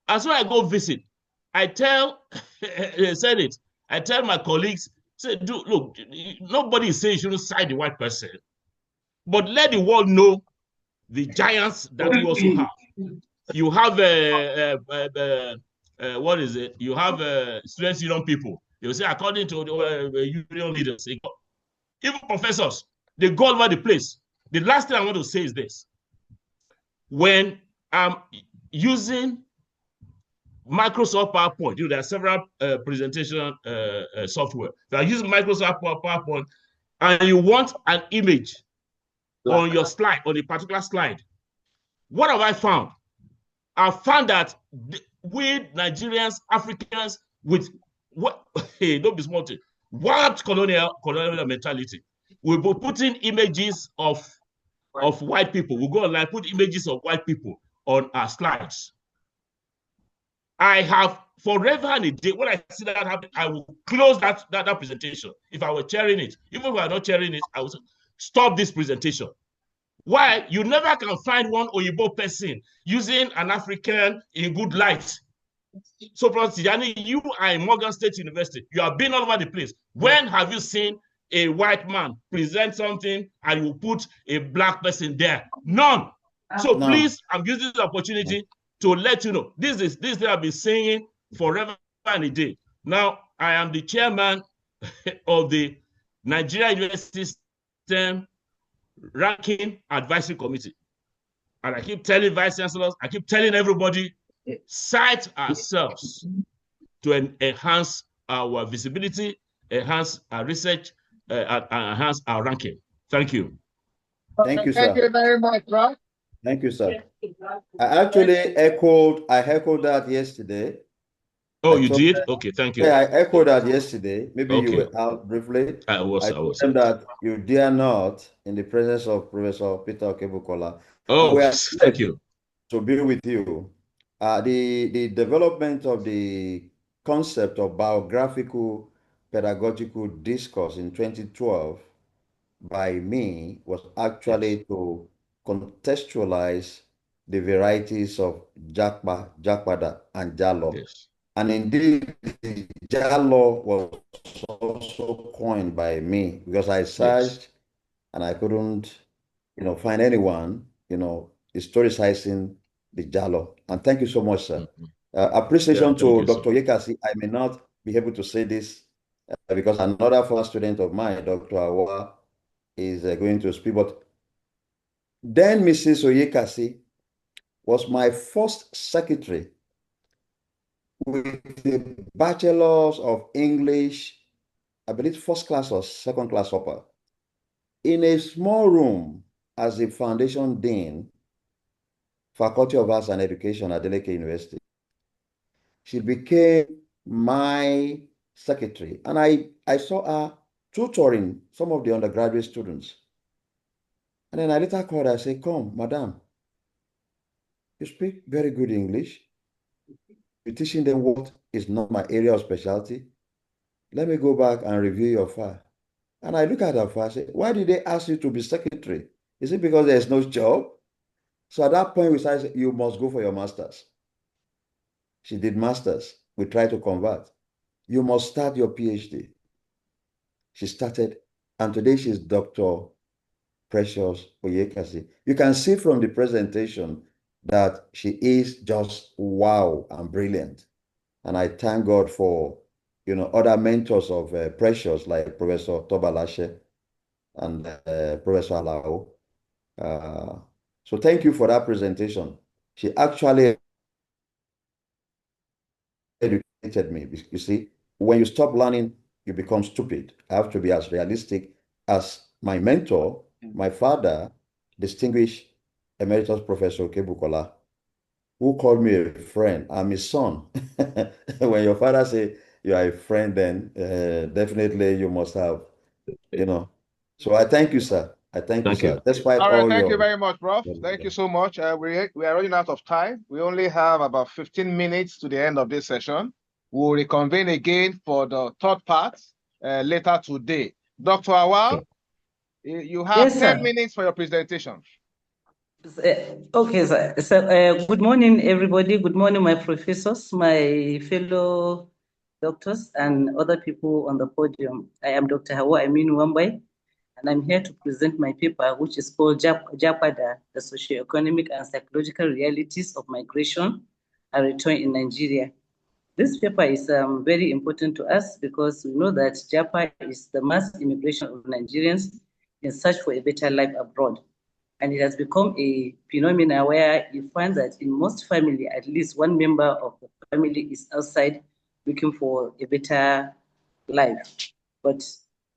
As when I go visit, I tell Senate, I tell my colleagues, say, look, nobody is saying you shouldn't cite the white person, but let the world know the giants that we also have. You have what is it? You have students' union people. They will say, according to the union leaders, even professors, they go all over the place. The last thing I want to say is this. When I'm using Microsoft PowerPoint, there are several presentation software. So I use Microsoft PowerPoint, and you want an image on your slide, on a particular slide. What have I found? I found that we Nigerians, Africans, with what? Hey, don't be smart. Warped colonial mentality. We'll be putting images of white people. We'll go online, put images of white people on our slides. I have forever and a day, when I see that happen, I will close that presentation. If I were chairing it, even if I were not chairing it, I would stop this presentation. Why? You never can find one Oyibo person using an African in good light. So, Prof. Tijani, you are in Morgan State University. You have been all over the place. When have you seen a white man present something and you put a black person there? None. So please, I'm using this opportunity to let you know, this thing I've been saying forever and a day. Now, I am the chairman of the Nigeria University System Ranking Advisory Committee. And I keep telling vice chancellors, I keep telling everybody, cite ourselves to enhance our visibility, enhance our research, and enhance our ranking. Thank you. Thank you, sir. Thank you very much, Prof. Thank you, sir. I actually echoed that yesterday. Oh, you did? Okay, thank you. Yeah, I echoed that yesterday. Maybe Okay. you were out briefly. I was. Told that you dare not, in the presence of Professor Peter Okebukola. Oh, thank you. To be with you. The development of the concept of biographical pedagogical discourse in 2012 by me was actually to contextualize the varieties of Japada, and Jalo. Yes. And indeed, the Jalo was also coined by me because I searched and I couldn't, find anyone, historicizing the Jalo. And thank you so much, sir. Appreciation Thank to you, Dr. Yekasi. I may not be able to say this because another first student of mine, Dr. Awa, is going to speak. But then Mrs. Oyekasi was my first secretary with the Bachelor's of English, I believe first class or second class upper, in a small room as the foundation dean, Faculty of Arts and Education at Adeleke University. She became my secretary, and I saw her tutoring some of the undergraduate students. And then I later called her, I said, come, madam, you speak very good English. You're teaching them what is not my area of specialty. Let me go back and review your file. And I look at her file, I say, why did they ask you to be secretary? Is it because there's no job? So at that point, we said, you must go for your master's. She did master's. We tried to convert. You must start your PhD. She started, and today she's Dr. Precious Oyekasi. You can see from the presentation that she is just wow and brilliant. And I thank God for, other mentors of Precious like Professor Tobalashe and Professor Alao. So thank you for that presentation. She actually educated me. You see, when you stop learning, you become stupid. I have to be as realistic as my mentor, my father, distinguished Emeritus Professor Kebukola, who called me a friend. I'm his son. When your father say you are a friend, then definitely you must have, So I thank you, sir. I thank you, sir. Despite All right, all thank your... you very much, Prof. Thank you so much. We are running out of time. We only have about 15 minutes to the end of this session. We'll reconvene again for the third part later today. Dr. Awal, you have Yes, 10 sir. minutes for your presentation. Okay, sir. So, good morning, everybody. Good morning, my professors, my fellow doctors, and other people on the podium. I am Dr. Hawa Amin Wambai, and I'm here to present my paper, which is called Japada, the Socioeconomic and Psychological Realities of Migration and Return in Nigeria. This paper is very important to us because we know that Japa is the mass immigration of Nigerians in search for a better life abroad. And it has become a phenomenon where you find that in most families, at least one member of the family is outside looking for a better life. But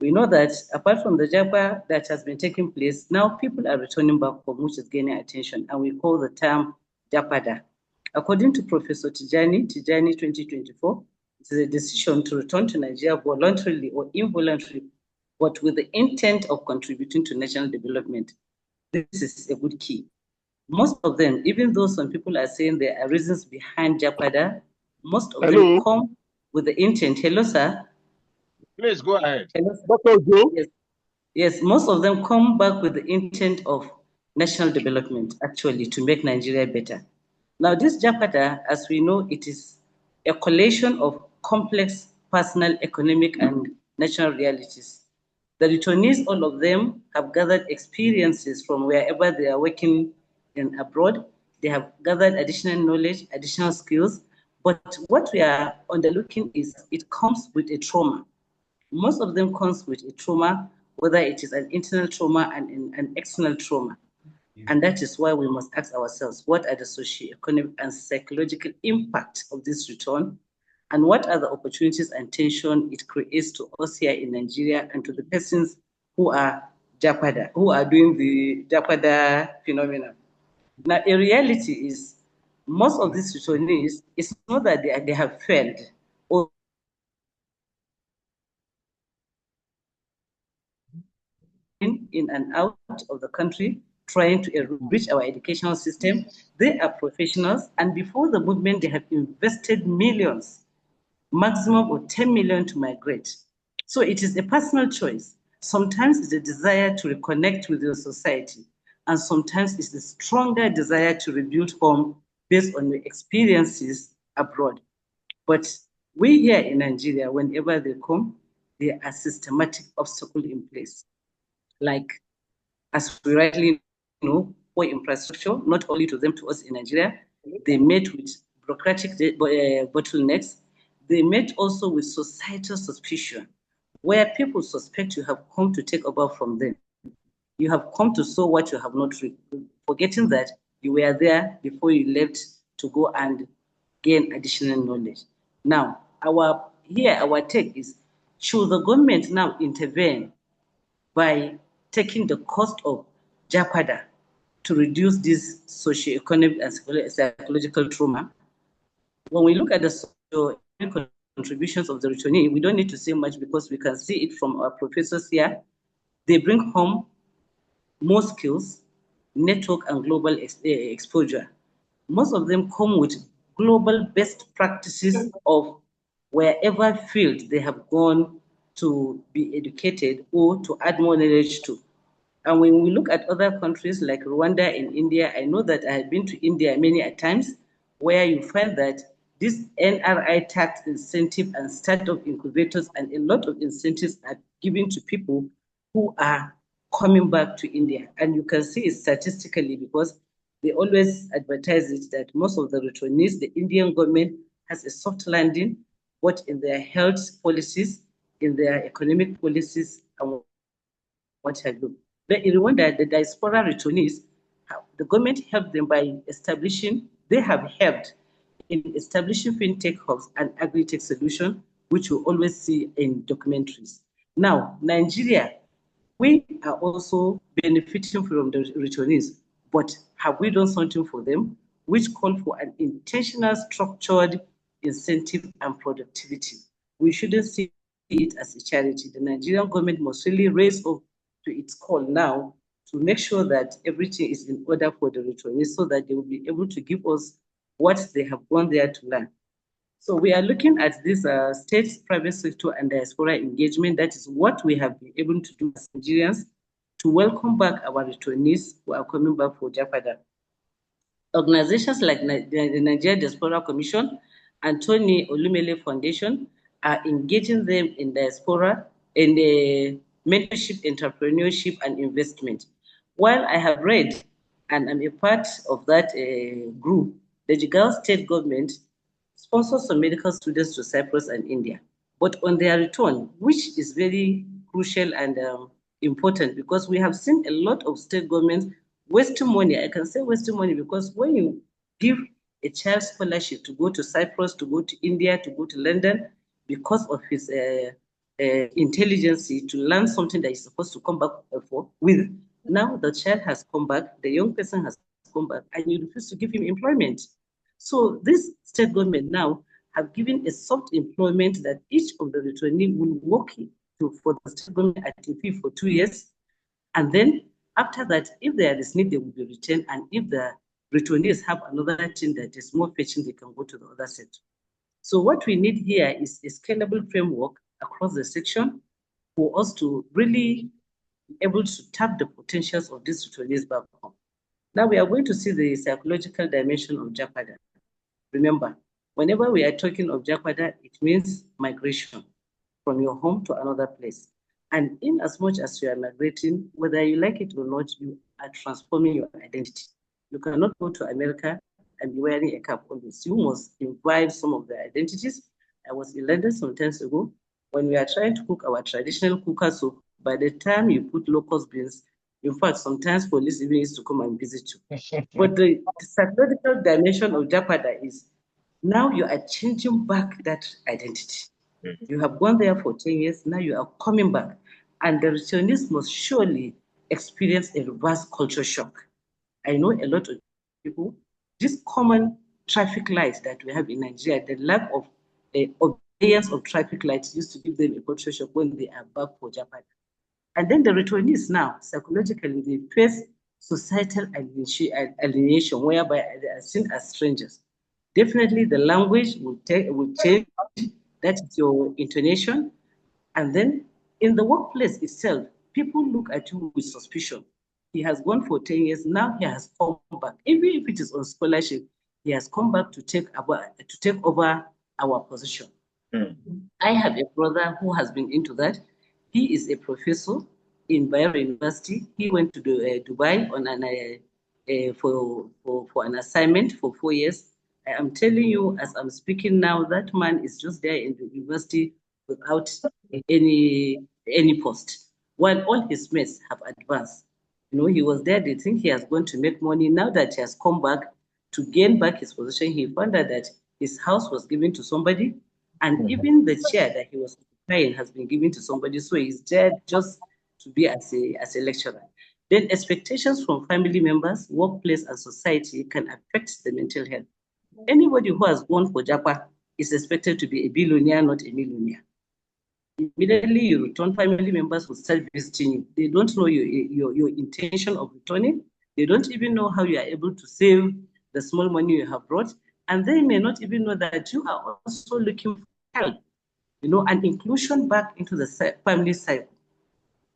we know that apart from the Japa that has been taking place, now people are returning back home, which is gaining attention, and we call the term Japada. According to Professor Tijani 2024, it is a decision to return to Nigeria voluntarily or involuntarily, but with the intent of contributing to national development. This is a good key. Most of them, even though some people are saying there are reasons behind Japada, most of them come with the intent. Hello, sir. Please go ahead. Hello, Dr. Joe? Yes, most of them come back with the intent of national development, actually, to make Nigeria better. Now, this Japada, as we know, it is a collation of complex personal, economic, and national realities. The returnees, all of them, have gathered experiences from wherever they are working in abroad. They have gathered additional knowledge, additional skills. But what we are underlooking is it comes with a trauma. Most of them comes with a trauma, whether it is an internal trauma and an external trauma. And that is why we must ask ourselves, what are the socio-economic and psychological impacts of this return? And what are the opportunities and tension it creates to us here in Nigeria and to the persons who are Japada, who are doing the Japada phenomenon? Now, a reality is most of these returnees, it's not that they have failed or in and out of the country trying to enrich our educational system. They are professionals, and before the movement, they have invested millions, maximum of 10 million to migrate. So it is a personal choice. Sometimes it's a desire to reconnect with your society. and sometimes it's the stronger desire to rebuild home based on your experiences abroad. But we here in Nigeria, whenever they come, there are systematic obstacles in place. Like, as we rightly know, poor infrastructure, not only to them, to us in Nigeria, they met with bureaucratic bottlenecks. They met also with societal suspicion, where people suspect you have come to take over from them. You have come to sow what you have not reaped, forgetting that you were there before you left to go and gain additional knowledge. Now, our take is, should the government now intervene by taking the cost of Japada to reduce this socio-economic and psychological trauma? When we look at the socio-economic contributions of the returnee, we don't need to say much because we can see it from our professors here. They bring home more skills, network, and global exposure. Most of them come with global best practices of wherever field they have gone to be educated or to add more knowledge to. And when we look at other countries like Rwanda and India, I know that I have been to India many a times, where you find that this NRI tax incentive and startup incubators and a lot of incentives are given to people who are coming back to India. And you can see it statistically because they always advertise it that most of the returnees, the Indian government has a soft landing, both in their health policies, in their economic policies, and what have you. But in Rwanda, the diaspora returnees, the government helped them by establishing, they have helped in establishing fintech hubs and agri-tech solutions, which we always see in documentaries. Now, Nigeria, we are also benefiting from the returnees, but have we done something for them, which call for an intentional, structured incentive and productivity? We shouldn't see it as a charity. The Nigerian government must really raise up to its call now to make sure that everything is in order for the returnees so that they will be able to give us what they have gone there to learn. So we are looking at this state, private sector, and diaspora engagement. That is what we have been able to do as Nigerians to welcome back our returnees who are coming back for Japada. Organizations like the Nigeria Diaspora Commission and Tony Olumele Foundation are engaging them in diaspora, in the mentorship, entrepreneurship, and investment. While I have read, and I'm a part of that group, the Jigawa state government sponsors some medical students to Cyprus and India. But on their return, which is very crucial and important, because we have seen a lot of state governments wasting money. I can say wasting money because when you give a child scholarship to go to Cyprus, to go to India, to go to London, because of his intelligence to learn something that he's supposed to come back for with, now the child has come back, the young person has come back, and you refuse to give him employment. So this state government now have given a soft employment that each of the returnee will work for the state government at a fee for 2 years. And then after that, if there is need, they will be returned. And if the returnees have another thing that is more fetching, they can go to the other sector. So what we need here is a scalable framework across the section for us to really be able to tap the potentials of these returnees back home. Now we are going to see the psychological dimension of Japada. Remember, whenever we are talking of Japada, it means migration from your home to another place. And in as much as you are migrating, whether you like it or not, you are transforming your identity. You cannot go to America and be wearing a cap always. You must imbibe some of the identities. I was in London some time ago when we are trying to cook our traditional cooker soup. By the time you put locust beans, in fact, sometimes police even used to come and visit you. But the psychological dimension of Japada is now you are changing back that identity. You have gone there for 10 years, now you are coming back. And the returnees must surely experience a reverse culture shock. I know a lot of people, this common traffic lights that we have in Nigeria, the lack of obedience of traffic lights used to give them a culture shock when they are back for Japan. And then the returnees now, psychologically, they face societal alienation, whereby they are seen as strangers. Definitely the language will change, that is your intonation. And then in the workplace itself, people look at you with suspicion. He has gone for 10 years. Now he has come back. Even if it is on scholarship, he has come back to take over our position. I have a brother who has been into that. He is a professor in Bayero University. He went to Dubai on for an assignment for 4 years. I am telling you, as I'm speaking now, that man is just there in the university without any post. While all his mates have advanced. You know, he was there, they think he has gone to make money. Now that he has come back to gain back his position, he found out that his house was given to somebody, and even the chair that he was occupying has been given to somebody. So he's there just to be as a lecturer. Then expectations from family members, workplace, and society can affect the mental health. Anybody who has gone for Japa is expected to be a billionaire, not a millionaire. Immediately you return, family members will start visiting you. They don't know your intention of returning. They don't even know how you are able to save the small money you have brought. And they may not even know that you are also looking for help, you know, and inclusion back into the family cycle.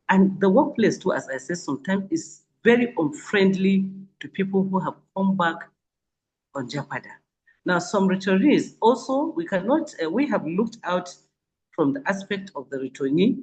And the workplace too, as I said, sometimes is very unfriendly to people who have come back on Japada. Now, some retirees also, we have looked out from the aspect of the returnee.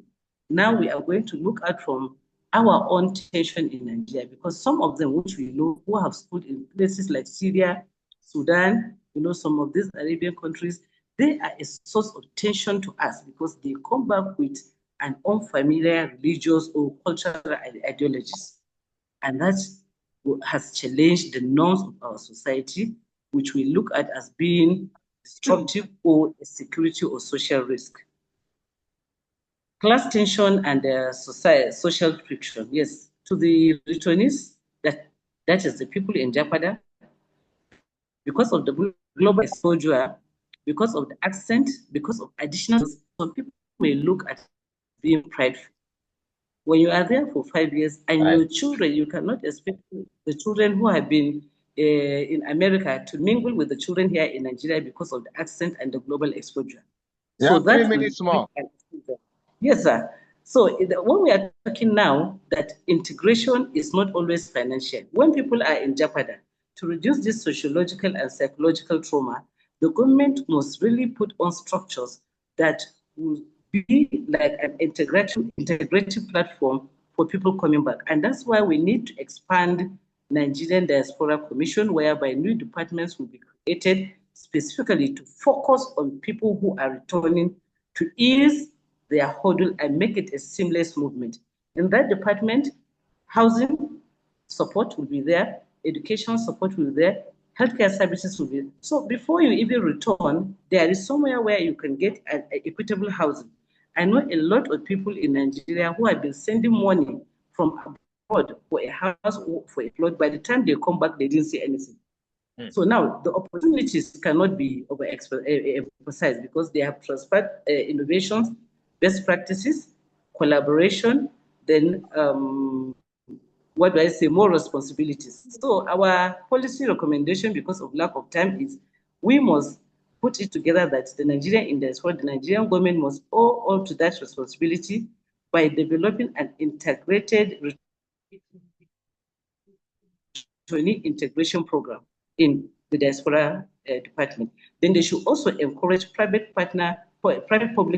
Now we are going to look at from our own tension in Nigeria, because some of them, which we know, who have schooled in places like Syria, Sudan, you know, some of these Arabian countries, they are a source of tension to us because they come back with an unfamiliar religious or cultural ideologies. And that has challenged the norms of our society, which we look at as being disruptive or a security or social risk. Class tension and social friction. Yes, to the returnees, that is the people in Japada, because of the global exposure, because of the accent, because of additional, some people may look at being prideful. When you are there for 5 years and your children, you cannot expect the children who have been in America to mingle with the children here in Nigeria because of the accent and the global exposure. Yeah, so 3 minutes more. Yes, sir. So when we are talking now that integration is not always financial, when people are in Japada, to reduce this sociological and psychological trauma, the government must really put on structures that will be like an integrative platform for people coming back. And that's why we need to expand Nigerian Diaspora Commission, whereby new departments will be created specifically to focus on people who are returning, to ease their hurdle and make it a seamless movement. In that department, housing support will be there, education support will be there, healthcare services will be there. So before you even return, there is somewhere where you can get an equitable housing. I know a lot of people in Nigeria who have been sending money from abroad for a house or for a plot. By the time they come back, they didn't see anything. So now the opportunities cannot be overemphasized because they have transferred innovations, best practices, collaboration, then what do I say, more responsibilities. So our policy recommendation, because of lack of time, is we must put it together that the Nigerian industry, the Nigerian government must owe all to that responsibility by developing an integrated integration program in the diaspora department. Then they should also encourage private-public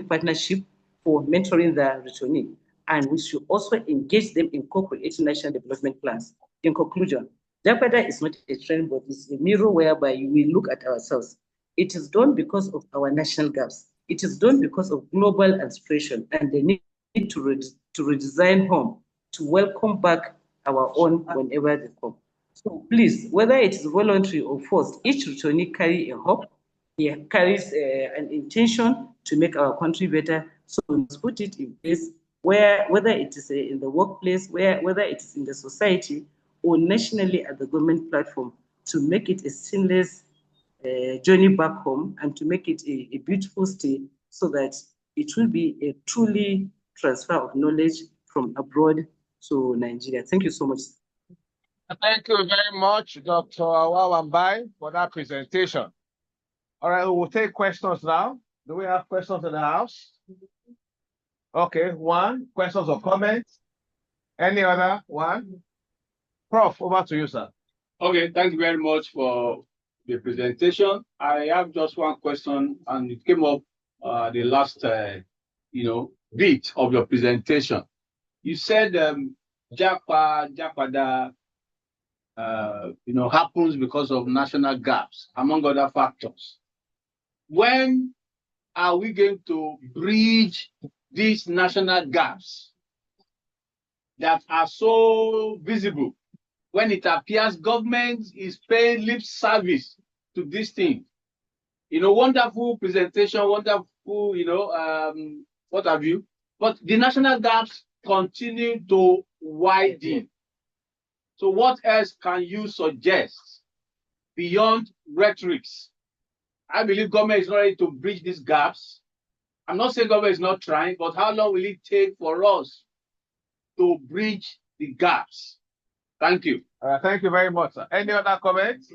partnership for mentoring the returnee. And we should also engage them in co-creating national development plans. In conclusion, Japada is not a trend, but it's a mirror whereby we look at ourselves. It is done because of our national gaps. It is done because of global aspiration and the need to redesign home, to welcome back our own whenever they come. So please, whether it is voluntary or forced, each returnee carries a hope. He carries an intention to make our country better. So we must put it in place where, whether it is in the workplace, whether it is in the society or nationally at the government platform, to make it a seamless journey back home and to make it a beautiful stay, so that it will be a truly transfer of knowledge from abroad to Nigeria. Thank you so much. Thank you very much, Dr. Awawambai, for that presentation. All right, we will take questions now. Do we have questions in the house? Okay, one. Questions or comments? Any other one? Prof, over to you, sir. Okay, thank you very much for the presentation. I have just one question, and it came up the last, bit of your presentation. You said Japada, happens because of national gaps, among other factors. When are we going to bridge these national gaps that are so visible? When it appears government is paying lip service to this thing. Wonderful presentation, wonderful, what have you. But the national gaps continue to widen. So what else can you suggest beyond rhetorics? I believe government is not ready to bridge these gaps. I'm not saying government is not trying, but how long will it take for us to bridge the gaps? Thank you. Thank you very much, sir. Any other comments?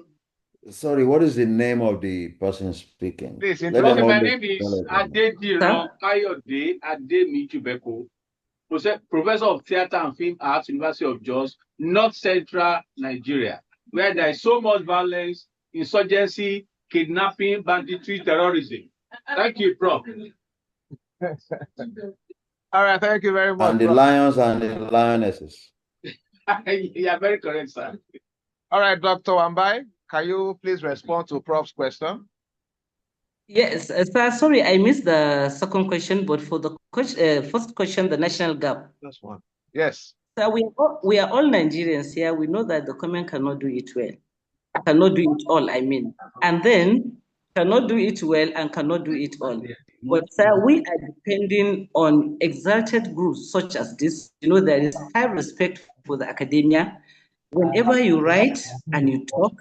Sorry, what is the name of the person speaking? Please, my name is Adediran Kayode Ademichubeko, Professor of Theatre and Film Arts, University of Jos, North Central Nigeria, where there is so much violence, insurgency, kidnapping, banditry, terrorism. Thank you, Prof. All right, thank you very much. And the lions and the lionesses. You are very correct, sir. All right, Dr. Wambai, can you please respond to Prof's question? Yes, sir, sorry, I missed the second question, but for the first question, the national gap. That's one. Yes. So we are all Nigerians here. We know that the government cannot do it well. Cannot do it all, I mean. And then cannot do it well and cannot do it all. But sir, we are depending on exalted groups such as this. There is high respect for the academia. Whenever you write and you talk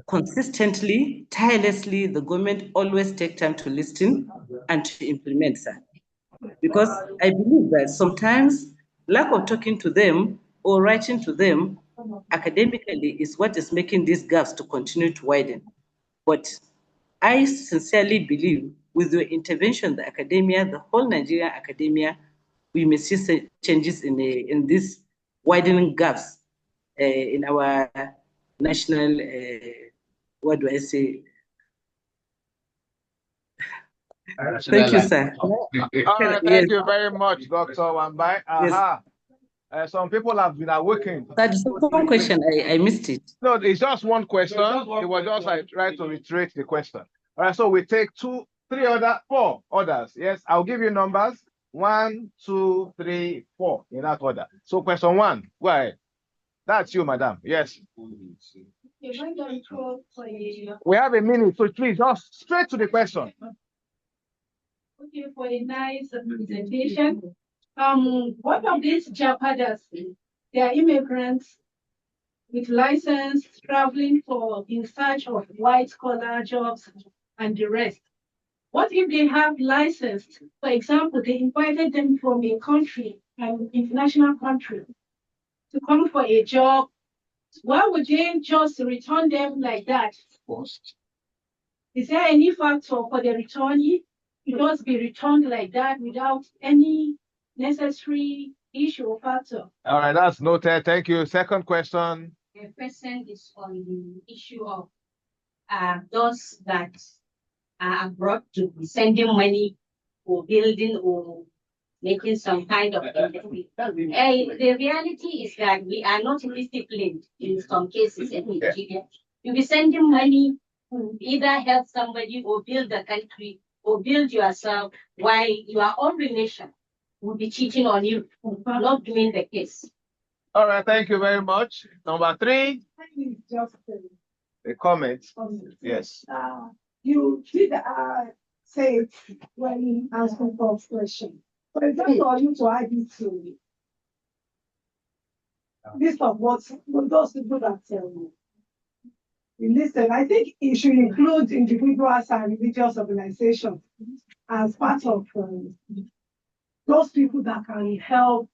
consistently, tirelessly, the government always take time to listen and to implement, sir. Because I believe that sometimes lack of talking to them or writing to them academically is what is making these gaps to continue to widen. But I sincerely believe with your intervention, the academia, the whole Nigerian academia, we may see changes in these widening gaps in our national, what do I say? Thank you, sir. All right, thank you very much, Dr. Wambai. Aha. Yes. Some people have been awakened. That's one question, I missed it. No, it's just one question. It was just like trying to reiterate the question. All right, so we take 4 others. Yes, I'll give you numbers. 1, 2, 3, 4 in that order. So question 1, go ahead. That's you, madam. Yes. We have a minute, so please just straight to the question. Okay, for a nice presentation. One of these Japadas, they are immigrants with license traveling in search of white-collar jobs and the rest. What if they have license? For example, they invited them from a country, an international country, to come for a job. Why would they just return them like that? Is there any factor for the returnee to just be returned like that without any necessary issue or factor? All right, that's noted. Thank you. Second question. The question is on the issue of those that are abroad to be sending money for building or making some kind of industry. The reality is that we are not disciplined in some cases in Nigeria. You'll be sending money to either help somebody or build the country or build yourself, while your own relation will be cheating on you, not doing the case. All right, thank you very much. Number 3. Just a comment. Yes. You did say it when answering Paul's question. But it's just for you to add it to list of what those people that listen. I think it should include individuals and religious organizations as part of those people that can help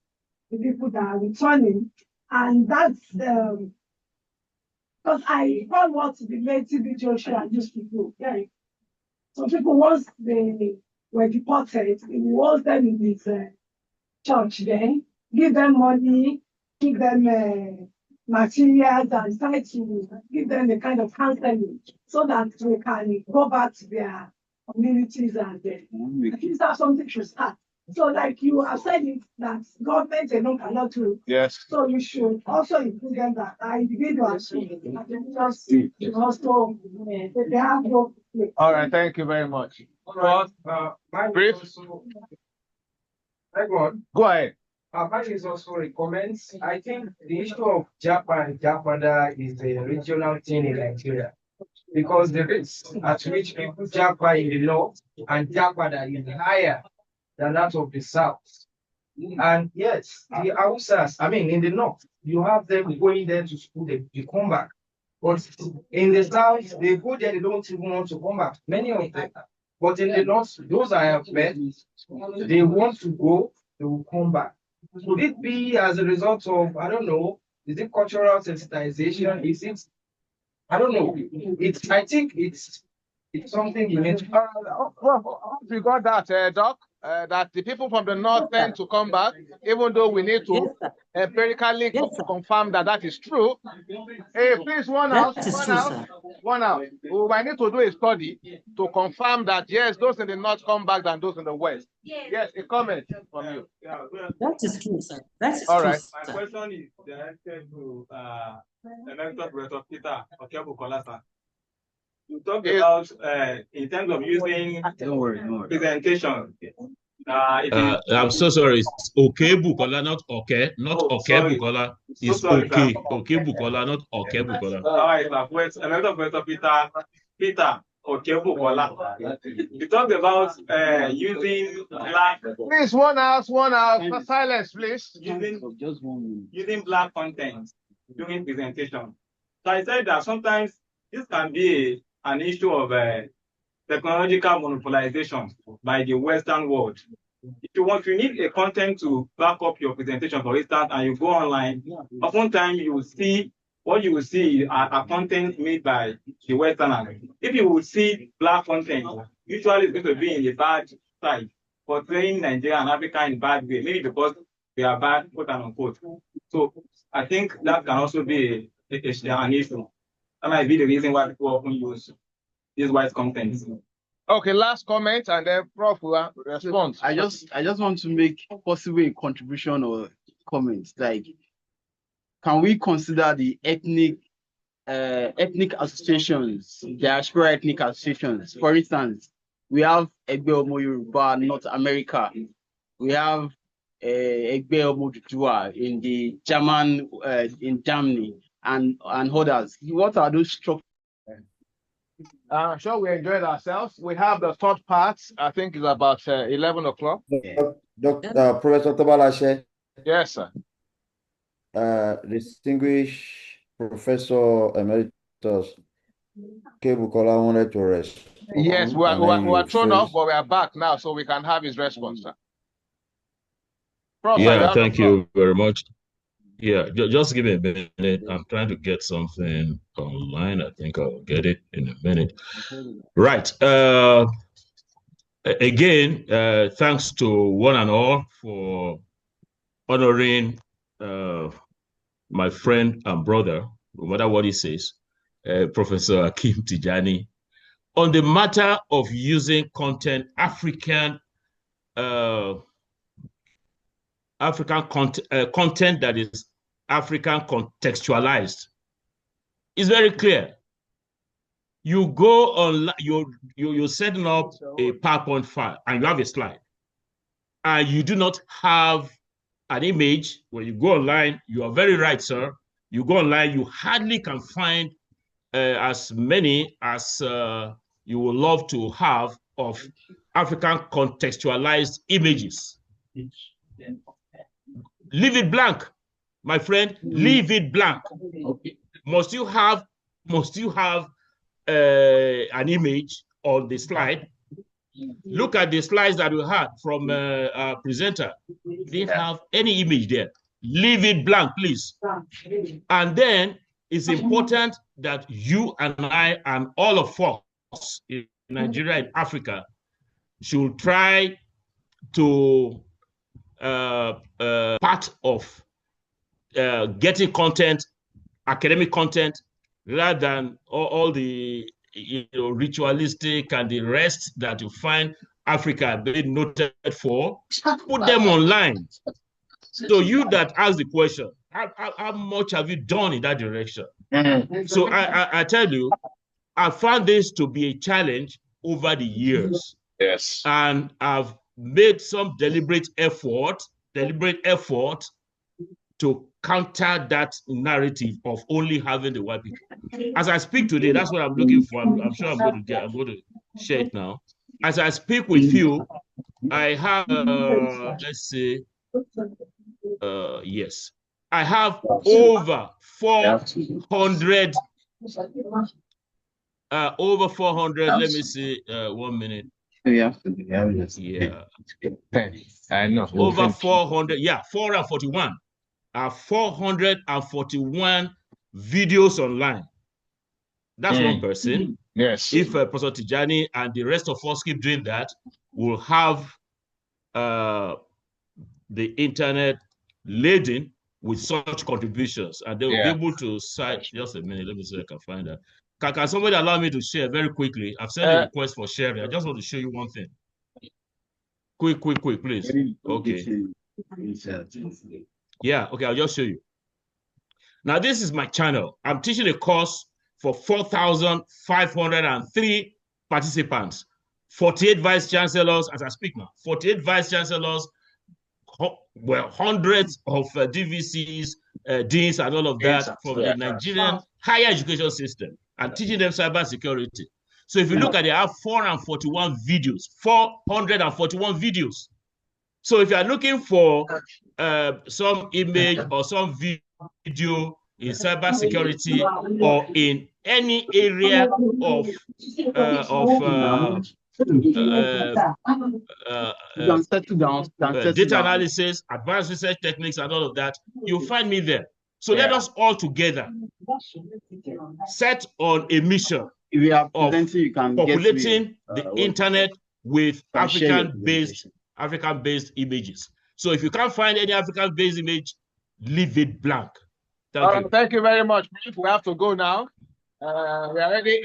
the people that are returning. And that's because I found what the late TB Joshua used to do. Yeah. Some people, once they were deported, he was them in his church then, give them money, give them materials and try to give them a kind of counseling so that they can go back to their communities and at least have something to start. So like you have said it, that government alone cannot do. Yes. So you should also include them that individuals should also they have no place. All right, thank you very much. Brief. Go ahead. Mine is also a comment. I think the issue of Japan, Japada is a regional thing in Nigeria because the rates at which people Japa in the north and Japada is higher than that of the south. And yes, the Hausas, I mean, in the north, you have them going there to school, they come back. But in the south, they go there, they don't even want to come back. Many of them. But in the north, those I have met, they want to go, they will come back. Could it be as a result of, I don't know, is it cultural sensitization? Is it, I don't know. I think it's something you need to. We got that, Doc, that the people from the north tend to come back, even though we need to empirically confirm that that is true. Hey, please, one out. We might need to do a study to confirm that, yes, those in the north come back than those in the west. Yes, a comment from you. That is true, sir. That is all true, right. My question is directed to Emeritus Professor Peter Okebukola, sir. You talked about in terms of using presentation. I'm so sorry. It's Okebukola, not Okay, not Okebukola. It's Okay, Okebukola, not Okebukola. All right, Emeritus Professor Peter Okebukola. You talked about using black. Please, one house, silence, please. Using black content during presentation. So I said that sometimes this can be an issue of technological monopolization by the Western world. If you need a content to back up your presentation, for instance, and you go online, oftentimes you will see what you will see are content made by the Westerners. If you will see black content, usually it's going to be in the bad side, portraying Nigeria and Africa in a bad way, maybe because they are bad, quote and unquote. So I think that can also be an issue. That might be the reason why people often use these white contents. Okay, last comment, and then Prof will respond. I just want to make possibly a contribution or comments. Like, can we consider the ethnic associations, diaspora ethnic associations? For instance, we have Egbe Omo Yoruba, North America. We have Egbe Omo Duduwa in the in Germany, and others. What are those structures? I'm sure we enjoyed ourselves. We have the third part. I think it's about 11 o'clock. Professor Tobalashe. Yes, sir. Distinguished Professor Emeritus Kebukola wanted to rest. Yes, we are thrown off, but we are back now, so we can have his response, sir. Prof, yeah, thank you very much. Yeah, just give me a minute. I'm trying to get something online. I think I'll get it in a minute. Right. Again, thanks to one and all for honoring my friend and brother, no matter what he says, Professor Hakeem Tijani, on the matter of using content, African content that is African contextualized. It's very clear. You go on, you're setting up a PowerPoint file and you have a slide, and you do not have an image. When you go online, you are very right, sir. You go online, you hardly can find as many as you would love to have of African contextualized images. Leave it blank, my friend. Leave it blank. Okay. Must you have an image on the slide? Look at the slides that we had from our presenter. They didn't have any image there. Leave it blank, please. And then it's important that you and I and all of us in Nigeria and Africa should try to part of getting content academic content rather than all the ritualistic and the rest that you find Africa being noted for. Put them online. So you that asked the question, how much have you done in that direction? So I tell you, I found this to be a challenge over the years. Yes. And I've made some deliberate effort to counter that narrative of only having the white people. As I speak today, that's what I'm looking for. I'm sure I'm going to share it now. As I speak with you, I have, let's say, yes, I have over 400, let me see, 1 minute. Yeah. I know. Over 400, 441. 441 videos online. That's one person. Yes. If Professor Tijani and the rest of us keep doing that, we'll have the internet laden with such contributions, and they will be able to cite. Just a minute, let me see if I can find that. Can somebody allow me to share very quickly? I've sent a request for sharing. I just want to show you one thing. Quick, please. Okay. Yeah, okay, I'll just show you. Now, this is my channel. I'm teaching a course for 4,503 participants, 48 vice chancellors as I speak now, 48 vice chancellors, well, hundreds of DVCs, deans, and all of that from the Nigerian higher education system, and teaching them cybersecurity. So if you look at it, I have 441 videos, 441 videos. So if you are looking for some image or some video in cybersecurity or in any area of data analysis, advanced research techniques, and all of that, you'll find me there. So let us all together set on a mission of populating the internet with African-based images. So if you can't find any African-based image, leave it blank. Thank you. Thank you very much. We have to go now. We are already